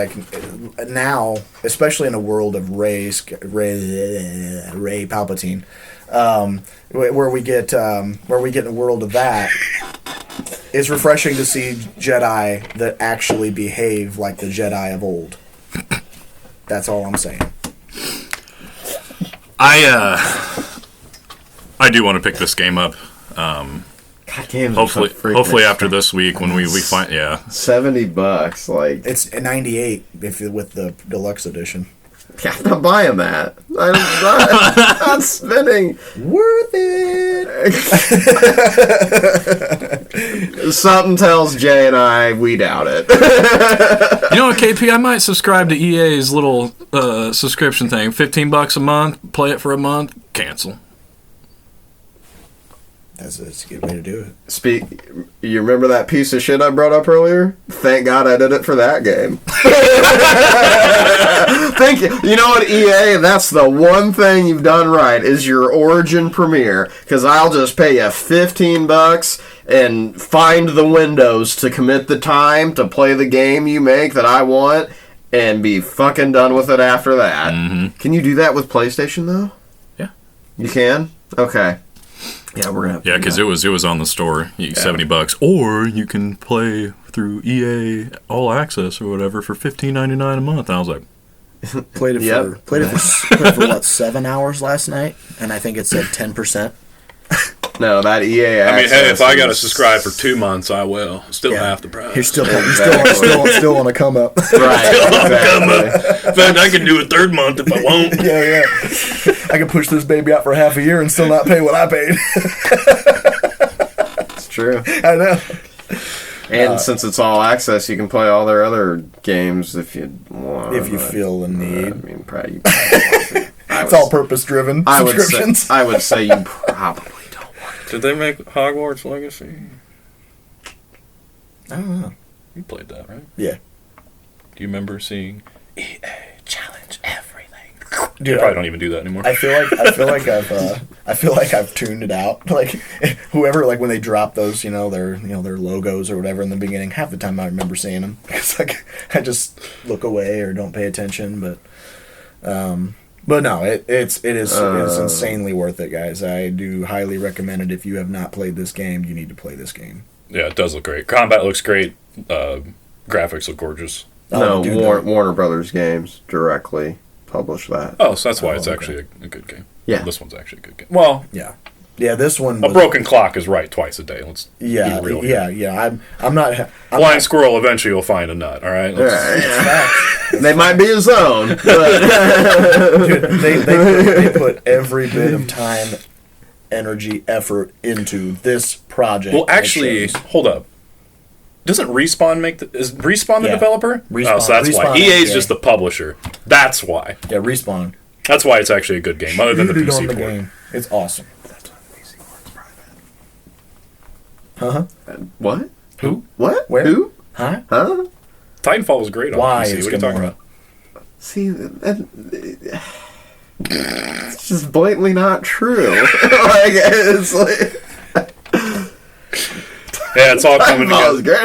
now, especially in a world of Rey Palpatine, where we get in a world of that, it's refreshing to see Jedi that actually behave like the Jedi of old. That's all I'm saying. I do want to pick this game up. Hopefully after this week when we find $70 it's $98 with the deluxe edition. Yeah, I'm not buying that. I'm not spending. Worth it. Something tells Jay and I we doubt it. You know what, KP? I might subscribe to EA's little subscription thing. $15 a month. Play it for a month. Cancel. That's a good way to do it. You remember that piece of shit I brought up earlier? Thank God I did it for that game. Thank you. You know what, EA? That's the one thing you've done right is your Origin Premiere. Because I'll just pay you $15 and find the windows to commit the time to play the game you make that I want and be fucking done with it after that. Mm-hmm. Can you do that with PlayStation, though? Yeah. You can? Okay. Yeah, we're gonna have to. Yeah, because it was on the store, $70, or you can play through EA All Access or whatever for $15.99 a month. And I was like, played it for what, 7 hours last night, and I think it said 10%. No, that EA. I mean, hey, if I got to subscribe for 2 months, I will. Still half the price. You're still on a come up. Right. Exactly. In fact, I can do a third month if I want. Yeah. I can push this baby out for half a year and still not pay what I paid. It's true. I know. And since it's all access, you can play all their other games if you want. If you feel the need. I mean, probably. It's all purpose driven subscriptions. I would say you probably don't want it. Did they make Hogwarts Legacy? I don't know. You played that, right? Yeah. Do you remember seeing EA challenge everything? Dude, you probably don't even do that anymore. I feel like I've tuned it out. Like whoever, like when they drop those, their logos or whatever in the beginning. Half the time I remember seeing them because I just look away or don't pay attention. But no, it is insanely worth it, guys. I do highly recommend it. If you have not played this game, you need to play this game. Yeah, it does look great. Combat looks great. Graphics look gorgeous. Warner Brothers games directly publish that. Oh, so that's why it's actually a good game. Yeah. Well, this one's actually a good game. Well, yeah, this one. A broken clock is right twice a day. Let's be real here. Yeah. I'm not. Blind squirrel eventually will find a nut. All right. They might be his own. But dude, they put every bit of time, energy, effort into this project. Well, actually, hold up. Doesn't Respawn is Respawn the developer? Respawn. Oh, so that's why. EA's just the publisher. That's why. Yeah, Respawn. That's why it's actually a good game, other than the PC port. Game. It's awesome. That's why the PC port's private. Huh? What? Who? What? Where? Who? Huh? Titanfall was great on Why PC. What are you talking about? See, it's just blatantly not true. It's like... Yeah, it's all coming together. Great.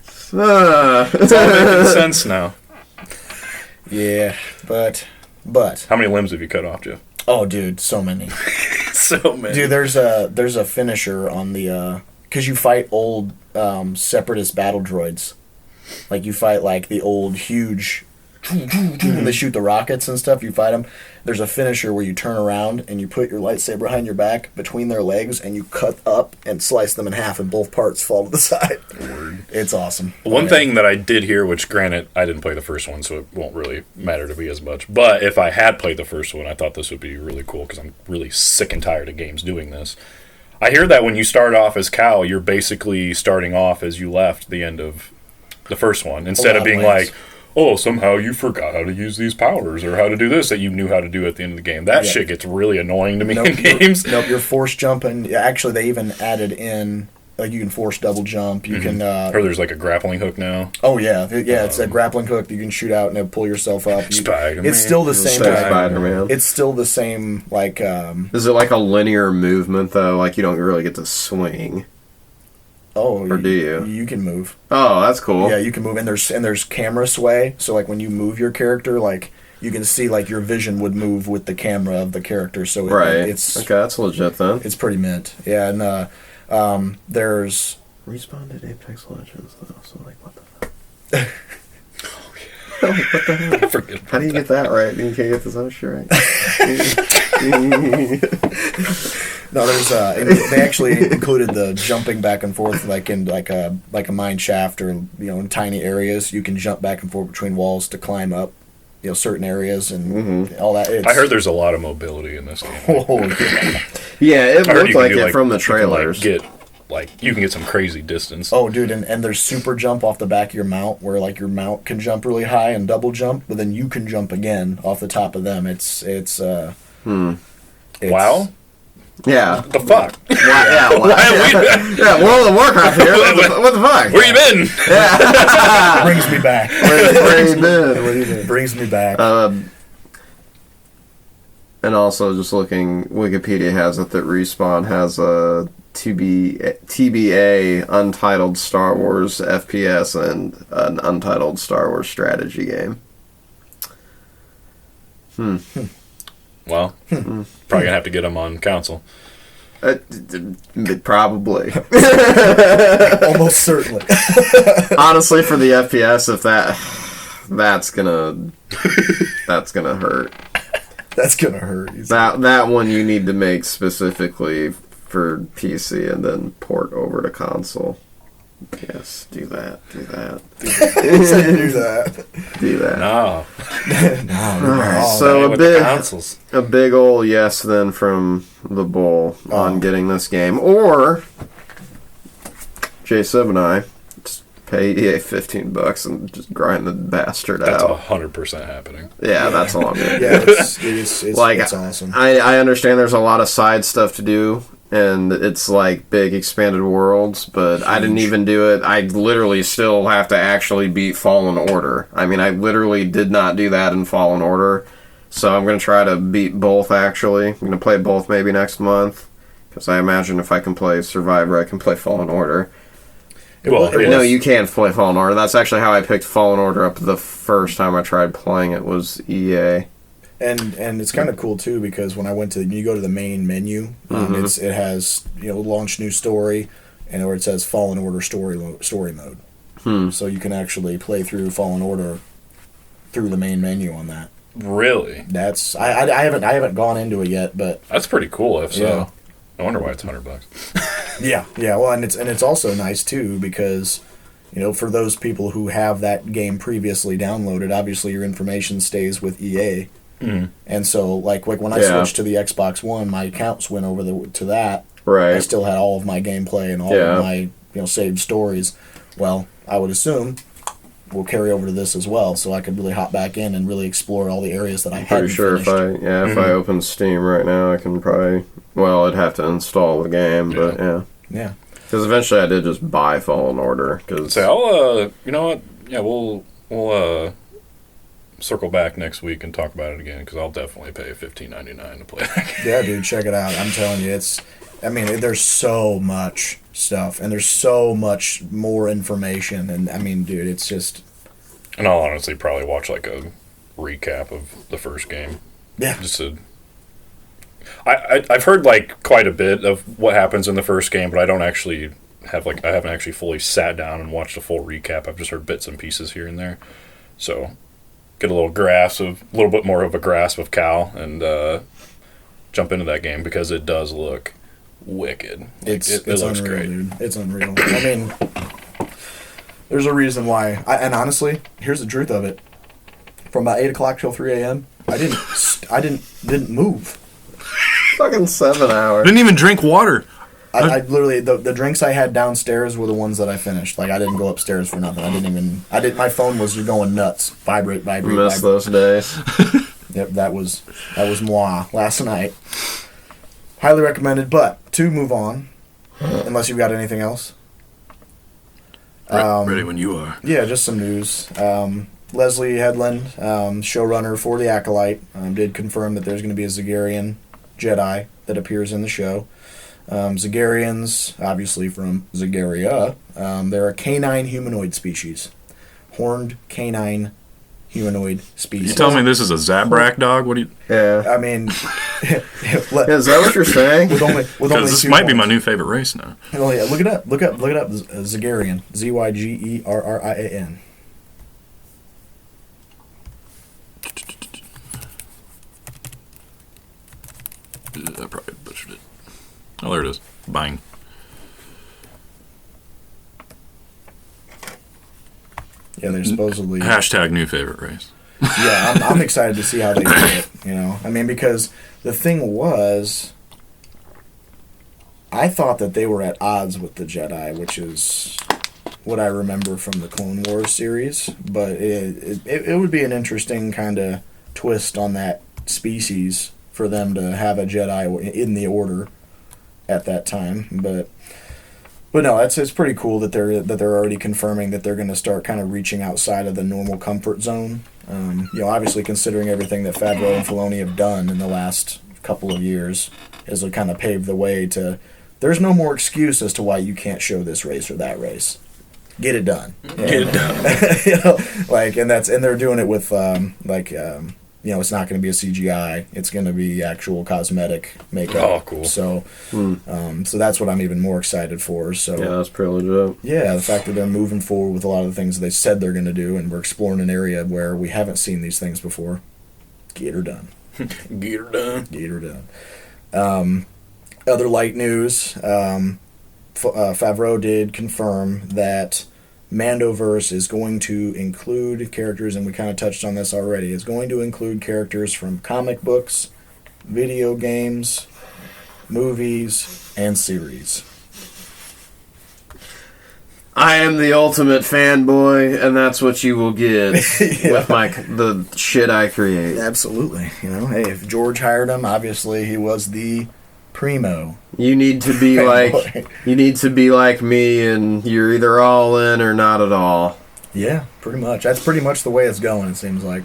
It's all making sense now. Yeah, but how many limbs have you cut off, Jeff? Oh, dude, so many. So many. Dude, there's a finisher on the because you fight old separatist battle droids, like you fight like the old huge. When they shoot the rockets and stuff, you fight them. There's a finisher where you turn around and you put your lightsaber behind your back between their legs and you cut up and slice them in half and both parts fall to the side. Word. It's awesome. One thing that I did here, which granted I didn't play the first one, so it won't really matter to me as much, but if I had played the first one, I thought this would be really cool because I'm really sick and tired of games doing this. I hear that when you start off as Cal, you're basically starting off as you left the end of the first one, instead of being like, oh, somehow you forgot how to use these powers or how to do this that you knew how to do at the end of the game. That shit gets really annoying to me in games. You're force jumping. Actually, they even added in, like, you can force double jump. You can... or there's, like, a grappling hook now. Oh, yeah. It's a grappling hook that you can shoot out and it'll pull yourself up. Spider-Man. It's still the same... Spider-Man. It's still the same, like... Is it like a linear movement, though? Like, you don't really get to swing? Oh, or do you? You can move. Oh, that's cool. Yeah, you can move, and there's camera sway. So like when you move your character, like you can see like your vision would move with the camera of the character. So it's okay. That's legit then. It's pretty mint. Yeah, and there's Respawn did Apex Legends though. So like what the fuck? Like, what the hell? I forget. How do you get that right? You can't get this other shit right. No, there's they actually included the jumping back and forth like in like a mine shaft or in tiny areas. You can jump back and forth between walls to climb up certain areas and all that. I heard there's a lot of mobility in this game. Oh, yeah. Yeah, it I heard looked you can like do, it from the you can, trailers. you can get some crazy distance. Oh, dude, and there's super jump off the back of your mount where like your mount can jump really high and double jump, but then you can jump again off the top of them. It's Wow. Yeah. The fuck? Yeah, yeah, World of Warcraft here. What the fuck? Where you been? brings me back. Where you been? What you been? Brings me back. And also, just looking, Wikipedia has it that Respawn has a TBA untitled Star Wars FPS and an untitled Star Wars strategy game. Well, probably gonna have to get them on console. Probably. Almost certainly. Honestly, for the FPS, if that's gonna hurt. That's gonna hurt. That one you need to make specifically for PC and then port over to console. Yes, do that. do that. Do that. No. Alright, so a big ol' yes then from the Bull on getting this game. Or J7 and I just pay EA $15 and just grind the bastard That's out. 100% happening. Yeah, that's all I'm doing. Yeah, it's like, it's awesome. I understand there's a lot of side stuff to do, and it's like big expanded worlds, but I didn't even do it. I literally still have to actually beat Fallen Order. I mean, I literally did not do that in Fallen Order, so I'm going to try to beat both, actually. I'm going to play both maybe next month, because I imagine if I can play Survivor, I can play Fallen Order. Well, No, you can't play Fallen Order. That's actually how I picked Fallen Order up the first time I tried playing it was EA. And it's kind of cool too because when I went to you go to the main menu, it has launch new story, and where it says Fallen Order story mode, so you can actually play through Fallen Order through the main menu on that. Really? That's I haven't gone into it yet, but that's pretty cool. If so, yeah. I wonder why it's $100. Yeah. Well, and it's also nice too because for those people who have that game previously downloaded, obviously your information stays with EA. Mm-hmm. And so, like when I switched to the Xbox One, my accounts went over to that. Right. I still had all of my gameplay and all of my saved stories. Well, I would assume we'll carry over to this as well, so I could really hop back in and really explore all the areas that I hadn't Pretty sure finished. if I open Steam right now, I can probably I'd have to install the game, but yeah. Because eventually I did just buy Fallen Order. Cause I'll you know what? Yeah, we'll circle back next week and talk about it again because I'll definitely pay $15.99 to play that game. Yeah, dude, check it out. I'm telling you, there's so much stuff and there's so much more information, and dude, it's just. And I'll honestly probably watch like a recap of the first game. Yeah. Just to. I've heard like quite a bit of what happens in the first game, but I don't actually I haven't actually fully sat down and watched a full recap. I've just heard bits and pieces here and there, so. Get a little bit more of a grasp of Cal and jump into that game because it does look wicked. It looks unreal, great. dude. It's unreal. There's a reason why. And honestly, here's the truth of it. From about 8 o'clock till 3 a.m., I didn't move. Fucking 7 hours. Didn't even drink water. I literally the drinks I had downstairs were the ones that I finished. Like I didn't go upstairs for nothing. My phone was going nuts. Vibrate. Miss those days. Yep, that was moi last night. Highly recommended. But to move on, unless you've got anything else. Ready when you are. Yeah, just some news. Leslie Headland, showrunner for The Acolyte, did confirm that there's going to be a Zagarian Jedi that appears in the show. Zagarians, obviously from Zagaria, they're a canine humanoid species. Horned canine humanoid species. You tell me this is a Zabrak dog? What do you? Yeah. Is that what you're saying? Because this might be my new favorite race now. Oh yeah, look it up. Look up. Zagarian. Zygerrian. I probably butchered it. Oh, there it is. Bang. Yeah, they're supposedly... Hashtag new favorite race. Yeah, I'm excited to see how they do it. You know, I mean, because the thing was, I thought that they were at odds with the Jedi, which is what I remember from the Clone Wars series. But it would be an interesting kind of twist on that species for them to have a Jedi in the Order at that time. But no, it's pretty cool that they're already confirming that they're going to start kind of reaching outside of the normal comfort zone. Obviously considering everything that Favreau and Filoni have done in the last couple of years, has kind of paved the way to. There's no more excuse as to why you can't show this race or that race. Get it done. Get it done. And they're doing it with it's not going to be a CGI. It's going to be actual cosmetic makeup. Oh, cool. So, so that's what I'm even more excited for. So Yeah, that's pretty legit. yeah, the fact that they're moving forward with a lot of the things they said they're going to do, and we're exploring an area where we haven't seen these things before. Get her done. Get her done. Get her done. Other light news, Favreau did confirm that Mandoverse is going to include characters, and we kind of touched on this already, is going to include characters from comic books, video games, movies, and series. I am the ultimate fanboy, and that's what you will get with the shit I create. Absolutely. Hey, if George hired him, obviously he was the primo. You need to be like me, and you're either all in or not at all. Yeah, pretty much. That's pretty much the way it's going, it seems like.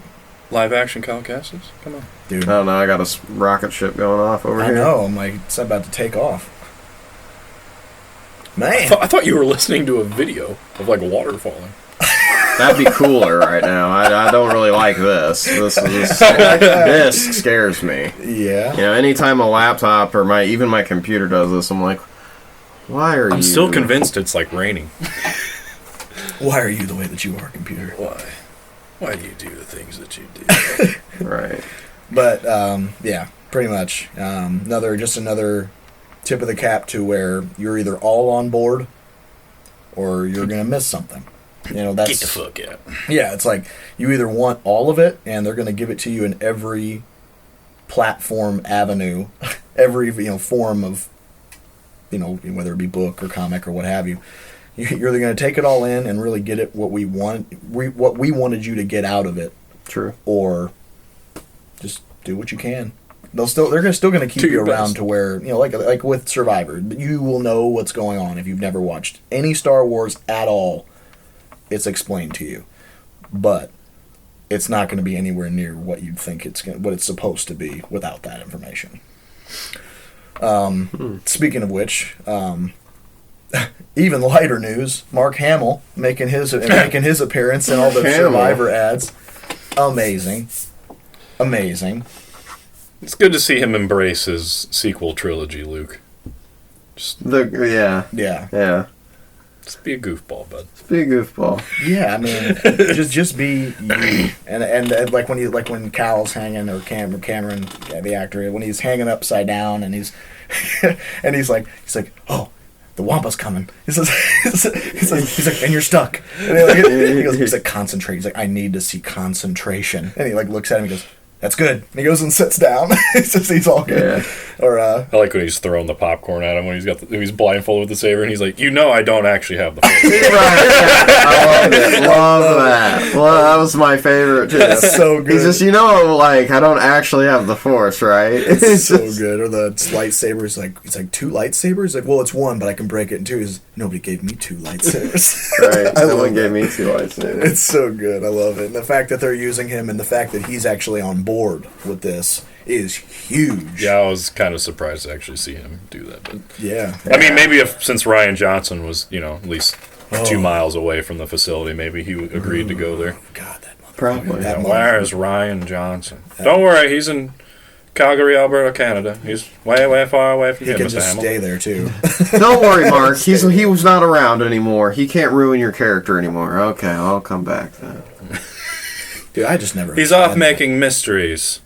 Live action Kyle Kestis? Come on. Dude. I don't know, I got a rocket ship going off over here. I know, I'm like, it's about to take off. Man. I thought you were listening to a video of water falling. That'd be cooler right now. I don't really like this. This scares me. Yeah. Anytime a laptop or even my computer does this, I'm like, why are you... I'm still convinced it's raining. Why are you the way that you are, computer? Why do you do the things that you do? Right. But, yeah, pretty much. Another tip of the cap to where you're either all on board or you're going to miss something. That's... Get the fuck out. Yeah, it's like you either want all of it, and they're going to give it to you in every platform avenue, every form of, whether it be book or comic or what have you. You're either going to take it all in and really get it what we wanted you to get out of it. True. Or just do what you can. They're still going to keep you around best. To where like with Survivor, you will know what's going on if you've never watched any Star Wars at all. It's explained to you, but it's not going to be anywhere near what you'd think what it's supposed to be without that information. Speaking of which, even lighter news: Mark Hamill making his appearance in all the Survivor ads. Amazing. It's good to see him embrace his sequel trilogy, Luke. Yeah. Just be a goofball, bud. Be a goofball. Yeah, I mean, just be you. And when Cal's hanging, or Cameron, the actor, when he's hanging upside down, and he's like, oh, the Wampa's coming. He's like, and you're stuck. And he's like, concentrate. He's like, I need to see concentration. And he looks at him and goes, that's good. And he goes and sits down. He's all good. Yeah. Or I like when he's throwing the popcorn at him when he's blindfolded with the saber, and he's like, I don't actually have the force. Right. I love that. Well, that was my favorite too. That's so good. He's just, I don't actually have the force, right? It's so good. Or the lightsaber. It's like two lightsabers. Well, it's one, but I can break it in two. Nobody gave me two lightsabers. Right. No one gave me two lightsabers. It's so good. I love it. And the fact that they're using him, and the fact that he's actually on board with this is huge. Yeah, I was kind of surprised to actually see him do that. But yeah. I mean, maybe since Ryan Johnson was, at least 2 miles away from the facility, maybe he agreed to go there. God, that motherfucker. Probably. Where is Ryan Johnson? Don't worry, he's in Calgary, Alberta, Canada. He's way, way far away from He here, can Mr. just Hamill. stay there, too. Don't worry, Mark. He was not around anymore. He can't ruin your character anymore. Okay, I'll come back then. Dude, I just never... He's off making mysteries.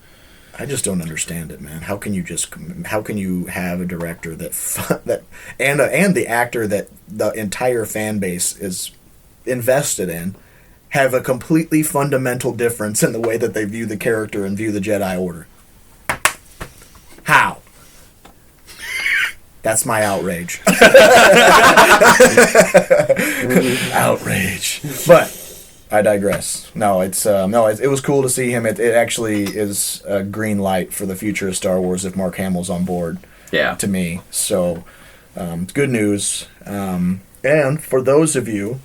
I just don't understand it, man. How can you have a director and the actor that the entire fan base is invested in, have a completely fundamental difference in the way that they view the character and view the Jedi Order. How? That's my outrage. Outrage. But I digress. No, it was cool to see him. It actually is a green light for the future of Star Wars if Mark Hamill's on board. Yeah. To me. So, good news. And for those of you,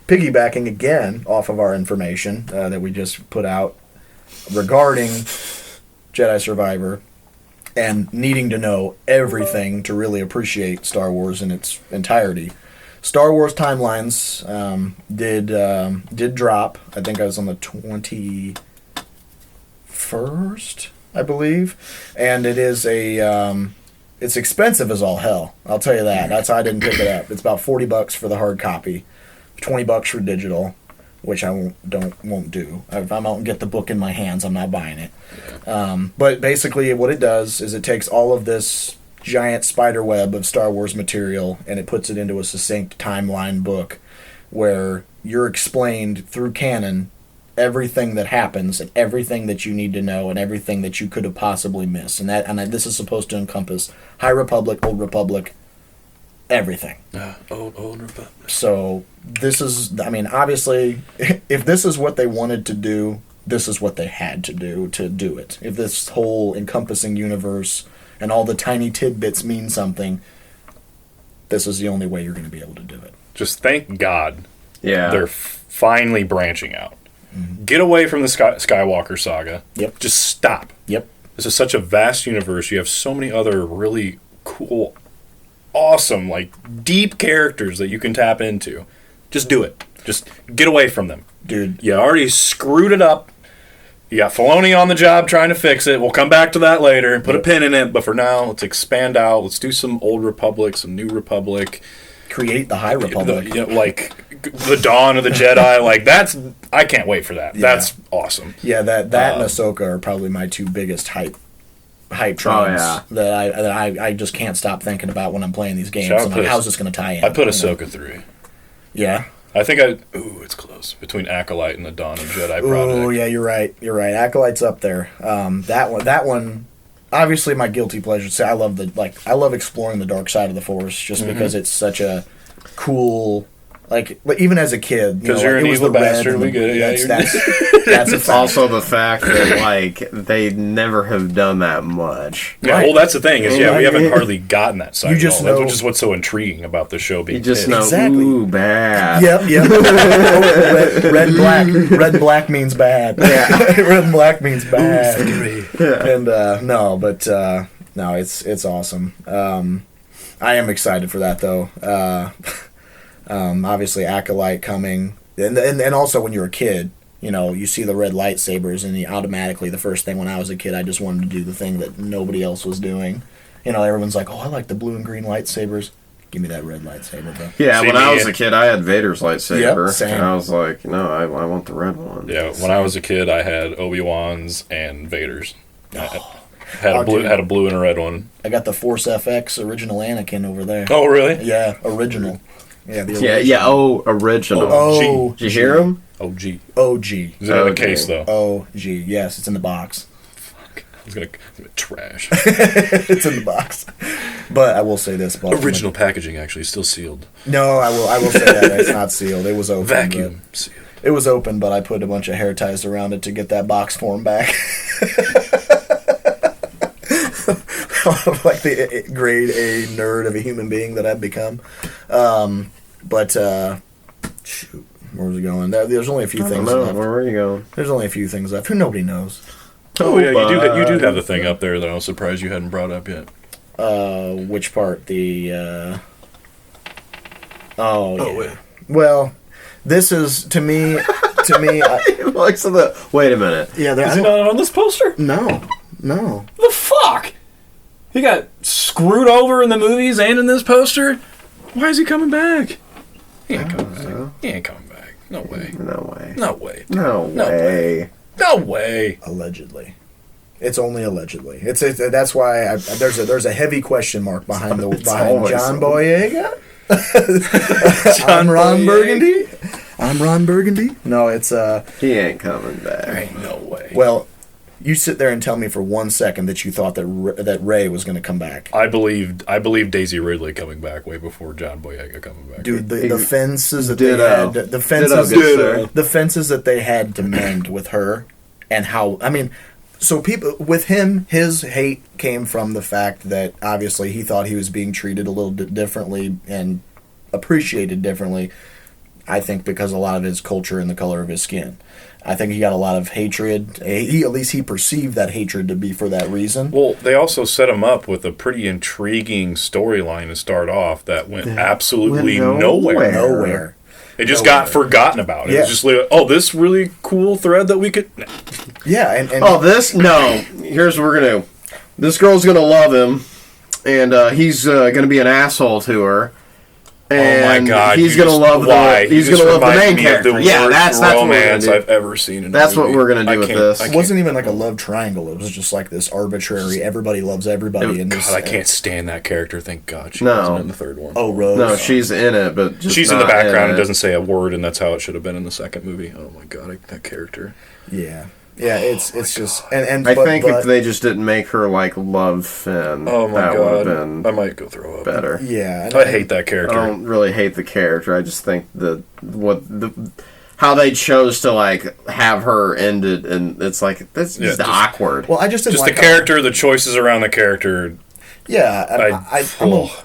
piggybacking again off of our information that we just put out regarding Jedi Survivor and needing to know everything to really appreciate Star Wars in its entirety, Star Wars Timelines did drop. I think I was on the 21st, I believe, and it is it's expensive as all hell. I'll tell you that. That's how I didn't pick it up. It's about $40 for the hard copy, $20 for digital, which I won't do. If I'm out and get the book in my hands, I'm not buying it. But basically, what it does is it takes all of this giant spider web of Star Wars material and it puts it into a succinct timeline book where you're explained through canon everything that happens and everything that you need to know and everything that you could have possibly missed. And this is supposed to encompass High Republic, Old Republic, everything. Old Republic. So this is, I mean, obviously, if this is what they wanted to do, this is what they had to do it. If this whole encompassing universe and all the tiny tidbits mean something, this is the only way you're going to be able to do it. Just thank God Yeah. they're finally branching out. Mm-hmm. Get away from the Skywalker saga. Yep. Just stop. Yep. This is such a vast universe. You have so many other really cool, awesome, like deep characters that you can tap into. Just do it. Just get away from them. Dude. You already screwed it up. You got Filoni on the job trying to fix it. We'll come back to that later. Put a pin in it. But for now, let's expand out. Let's do some Old Republic, some New Republic. Create the High Republic. Like the Dawn of the Jedi. Like I can't wait for that. Yeah. That's awesome. Yeah, that and Ahsoka are probably my two biggest hype trains that I just can't stop thinking about when I'm playing these games. I'm like, how's this going to tie in? I put Ahsoka 3. Yeah. I think it's close between Acolyte and the Dawn of Jedi project. Oh yeah, you're right. Acolyte's up there. That one, obviously my guilty pleasure. See, I love exploring the dark side of the Force just because it's such a cool. Like, even as a kid, because you're an evil bastard, we get it. Yeah, that's a fact. Also the fact that like they never have done that much. Yeah, Right. well, that's the thing is, we haven't hardly gotten that side. You just at all. know- Which is what's so intriguing about the show being. You just pitched. know, Exactly. ooh, bad. Yep. Red and black. Red and black means bad. Yeah. Red and black means bad. And no, it's awesome. I am excited for that though. Obviously Acolyte coming, and also when you're a kid, you see the red lightsabers, and automatically the first thing when I was a kid, I just wanted to do the thing that nobody else was doing. Everyone's like, "Oh, I like the blue and green lightsabers. Give me that red lightsaber, bro." Yeah, See, when I was a kid, I had Vader's lightsaber, Yep, same. and I was like, "No, I want the red one." Yeah, when I was a kid, I had Obi-Wan's and Vader's. Had a blue and a red one. I got the Force FX original Anakin over there. Oh, really? Yeah, original. Yeah, the original. Yeah. Oh, original. Oh, Did you hear him? OG. OG. Is it in the case though? OG. Yes, it's in the box. I was gonna trash. It's in the box. But I will say this, Baltimore. Original packaging actually still sealed. No, I will say that it's not sealed. It was open. Vacuum sealed. It was open, but I put a bunch of hair ties around it to get that box form back. Like the grade A nerd of a human being that I've become. Shoot, where was it going? There's only a few things left. Where were you going? There's only a few things left. Who nobody knows. Oh yeah, you do have the thing up there that I was surprised you hadn't brought up yet. Which part? The wait. Well, this is to me. Wait a minute. Yeah, Is he not on this poster? No. The fuck? He got screwed over in the movies and in this poster? Why is he coming back? He ain't coming back. He ain't coming back. No way. No way. No way. No way. No way. Allegedly. It's only allegedly. That's why there's a heavy question mark behind John always Boyega. John Ron Boyega. Burgundy. I'm Ron Burgundy. No, it's He ain't coming back. Ain't no way. well, you sit there and tell me for 1 second that you thought that Ray was going to come back. I believe Daisy Ridley coming back way before John Boyega coming back. Dude, the fences that Ditto. they had, Ditto. the fences that they had to mend with her, and how, I mean, so people, with him, his hate came from the fact that obviously he thought he was being treated a little differently and appreciated differently, I think because a lot of his culture and the color of his skin. I think he got a lot of hatred. At least he perceived that hatred to be for that reason. Well, they also set him up with a pretty intriguing storyline to start off that went absolutely nowhere. Nowhere. It just got forgotten about. It was just like, oh, this really cool thread that we could... Yeah, and Here's what we're going to do. This girl's going to love him, and he's going to be an asshole to her. And oh my God! he's gonna love why? he's gonna love the main character. Yeah, that's what we're gonna romance do. I've ever seen. In that's a movie. what we're gonna do with this. It wasn't even like a love triangle. It was just like this arbitrary. Everybody loves everybody. And God, I can't stand that character. Thank God she No. wasn't in the third one. Oh, Rose. No, she's in it, but just she's in the not background and it. doesn't say a word, and that's how it should have been in the second movie. Oh my God, that character. Yeah. Yeah, it's just and I think if they just didn't make her like love Finn, Oh my that would God, have been I might go throw up. better. yeah, I hate that I character. don't really hate the character. I just think how they chose to like have her ended, and it's like that's just awkward. Well, I just didn't Just like the character, the choices around the character. Yeah,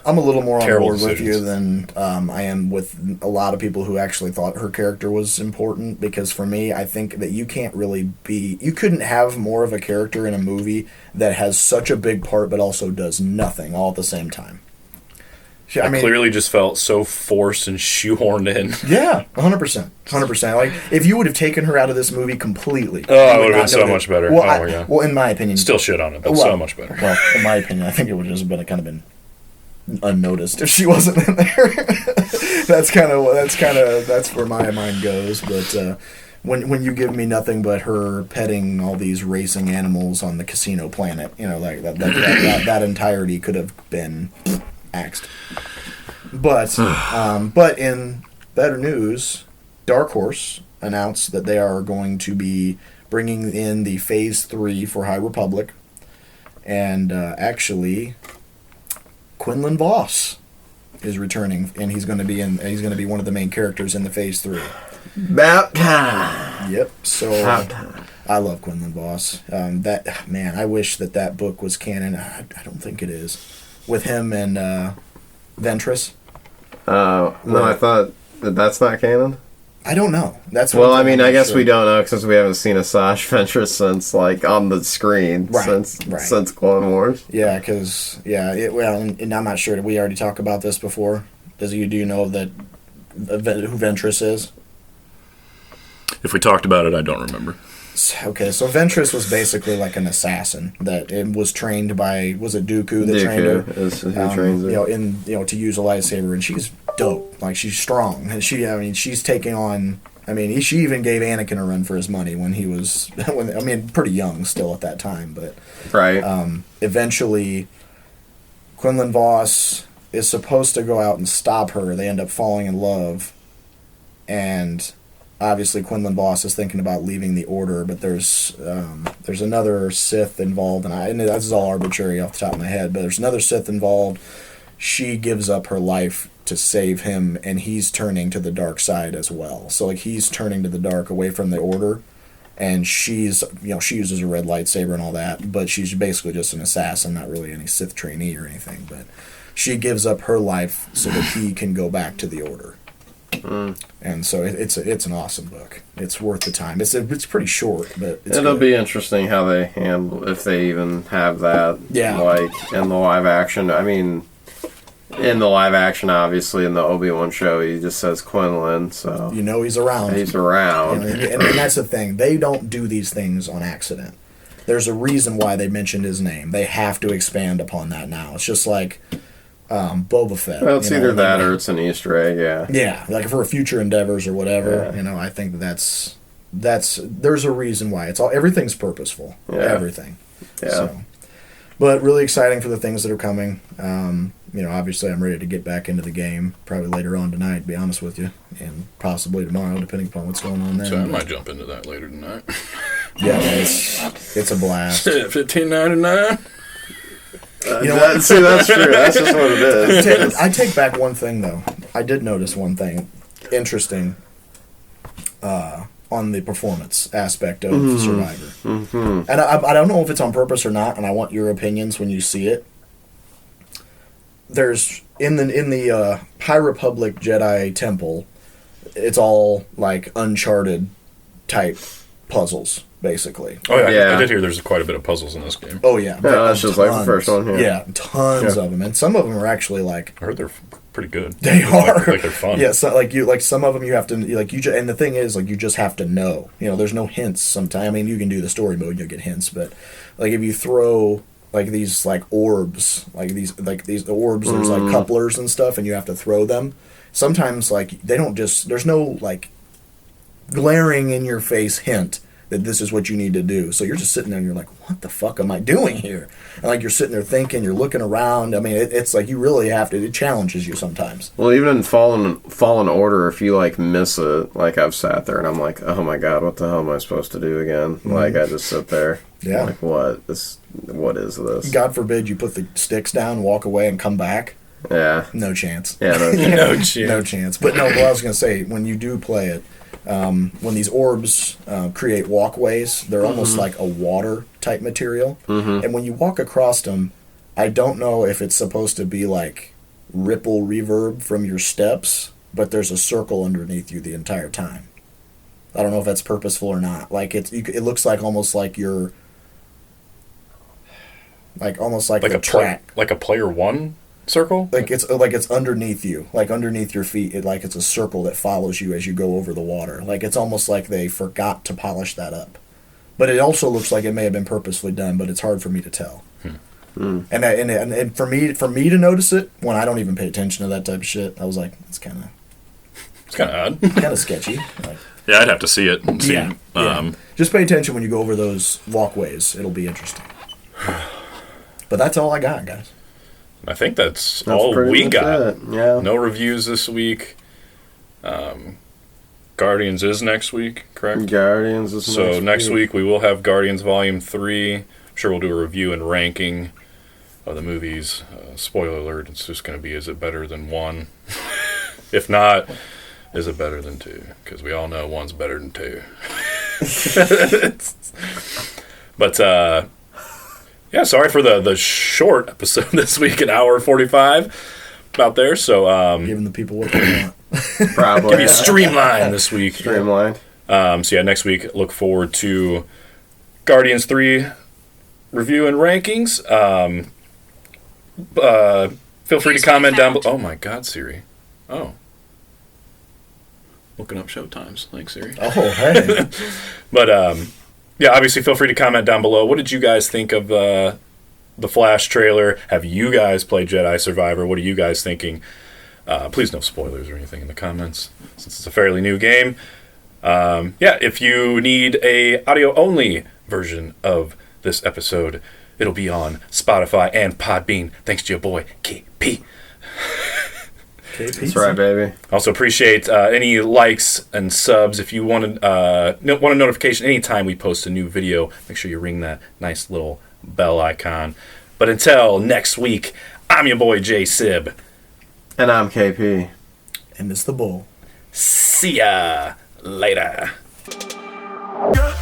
I'm a little more on Terrible board with you decisions. than I am with a lot of people who actually thought her character was important, because for me, I think that you couldn't have more of a character in a movie that has such a big part but also does nothing all at the same time. I clearly just felt so forced and shoehorned in. Yeah, 100%. Like, if you would have taken her out of this movie completely... Oh, it would have been so much better. Well, oh, my God. Well, in my opinion... Still shit on it, but so much better. Well, in my opinion, I think it would have just been unnoticed if she wasn't in there. That's where my mind goes. But when you give me nothing but her petting all these racing animals on the casino planet, like that entirety could have been axed. But in better news, Dark Horse announced that they are going to be bringing in the Phase 3 for High Republic, and actually, Quinlan Vos is returning, and he's going to be one of the main characters in the Phase 3. About time. Yep. So I love Quinlan Vos. I wish that book was canon. I don't think it is. With him and Ventress. No, I thought that's not canon. I don't know. I guess we don't know since we haven't seen Asajj Ventress since on the screen since Clone Wars. Yeah, because and I'm not sure. Did we already talk about this before? Do you know that who Ventress is? If we talked about it, I don't remember. Okay, so Ventress was basically like an assassin that was trained by, was it Dooku that trained her? Is who trains her. To use a lightsaber, and she's dope. Like, she's strong, and she's taking on. She even gave Anakin a run for his money when he was, pretty young still at that time, but right. Eventually, Quinlan Vos is supposed to go out and stop her. They end up falling in love, and obviously Quinlan Vos is thinking about leaving the Order, but there's another Sith involved, and this is all arbitrary off the top of my head, but there's another Sith involved. She gives up her life to save him, and he's turning to the dark side as well. So he's turning to the dark, away from the Order, and she uses a red lightsaber and all that, but she's basically just an assassin, not really any Sith trainee or anything, but she gives up her life so that he can go back to the Order. And so it's an awesome book. It's worth the time. It's pretty short, but it'll be interesting how they handle, if they even have that. Yeah. Like in the live action. In the live action, obviously, in the Obi-Wan show, he just says Quinlan, so he's around. He's around, and that's the thing. They don't do these things on accident. There's a reason why they mentioned his name. They have to expand upon that now. It's just like Boba Fett. Well, it's either that or it's an Easter egg, yeah. Yeah, like for future endeavors or whatever. Yeah. I think that's there's a reason why. Everything's purposeful. Yeah. Everything. Yeah. But really exciting for the things that are coming. Obviously I'm ready to get back into the game probably later on tonight, to be honest with you, and possibly tomorrow, depending upon what's going on there. So I might jump into that later tonight. Yeah, it's a blast. $15.99. See, that's true. That's just what it is. I take back one thing, though. I did notice one thing interesting on the performance aspect of Survivor. Mm-hmm. And I don't know if it's on purpose or not, and I want your opinions when you see it. There's in the High Republic Jedi Temple, it's all like Uncharted type puzzles, basically. Oh yeah, Yeah. I did hear there's quite a bit of puzzles in this game. Oh yeah, that's just like the first one. Yeah, tons of them, and some of them are actually like. I heard they're pretty good. They are like they're fun. Yeah, so like some of them you have to and the thing is like you just have to know. There's no hints sometimes. I mean, you can do the story mode, you'll get hints, but like if you throw like these like orbs, there's like couplers and stuff, and you have to throw them. Sometimes like they don't just there's no like glaring in your face hint that this is what you need to do. So you're just sitting there and you're like, what the fuck am I doing here? And like you're sitting there thinking, you're looking around. I mean, it's like you really have to. It challenges you sometimes. Well, even in Fallen Order, if you like miss it, like I've sat there and I'm like, oh my god, what the hell am I supposed to do again? Mm-hmm. Like I just sit there. Yeah. Like what is this? God forbid you put the sticks down, walk away, and come back. Yeah. No chance. Yeah. No chance. No chance. No chance. But no, what I was gonna say, when you do play it, when these orbs create walkways, they're almost like a water type material. Mm-hmm. And when you walk across them, I don't know if it's supposed to be like ripple reverb from your steps, but there's a circle underneath you the entire time. I don't know if that's purposeful or not. Like it looks like almost like you're like almost like a track, like a player one circle. Like it's underneath you, like underneath your feet. It's a circle that follows you as you go over the water. Like it's almost like they forgot to polish that up. But it also looks like it may have been purposefully done, but it's hard for me to tell. And for me to notice it when I don't even pay attention to that type of shit, I was like, it's kind of odd, kind of sketchy. Like, yeah, I'd have to see it. And see, yeah. Just pay attention when you go over those walkways. It'll be interesting. But that's all I got, guys. I think that's all we got. Yeah. No reviews this week. Guardians is next week, correct? Guardians is so next week we will have Guardians Volume 3. I'm sure we'll do a review and ranking of the movies. Spoiler alert, it's just going to be, is it better than 1? If not, is it better than 2? Because we all know 1's better than 2. But, yeah, sorry for the short episode this week, an hour 45 about there. So giving the people what they want. Probably. Give you streamlined this week. Streamlined. So yeah, next week look forward to Guardians 3 review and rankings. Feel free to comment down below. Oh my God, Siri. Oh. Looking up showtimes. Thanks, Siri. Oh, hey. But yeah, obviously feel free to comment down below. What did you guys think of the Flash trailer? Have you guys played Jedi Survivor? What are you guys thinking? Please no spoilers or anything in the comments, since it's a fairly new game. Yeah, if you need a audio-only version of this episode, it'll be on Spotify and Podbean. Thanks to your boy, KP. That's right, baby. Also appreciate any likes and subs. If you want a notification anytime we post a new video, make sure you ring that nice little bell icon. But until next week, I'm your boy J Sib. And I'm KP. And it's the Bull. See ya later. Yeah.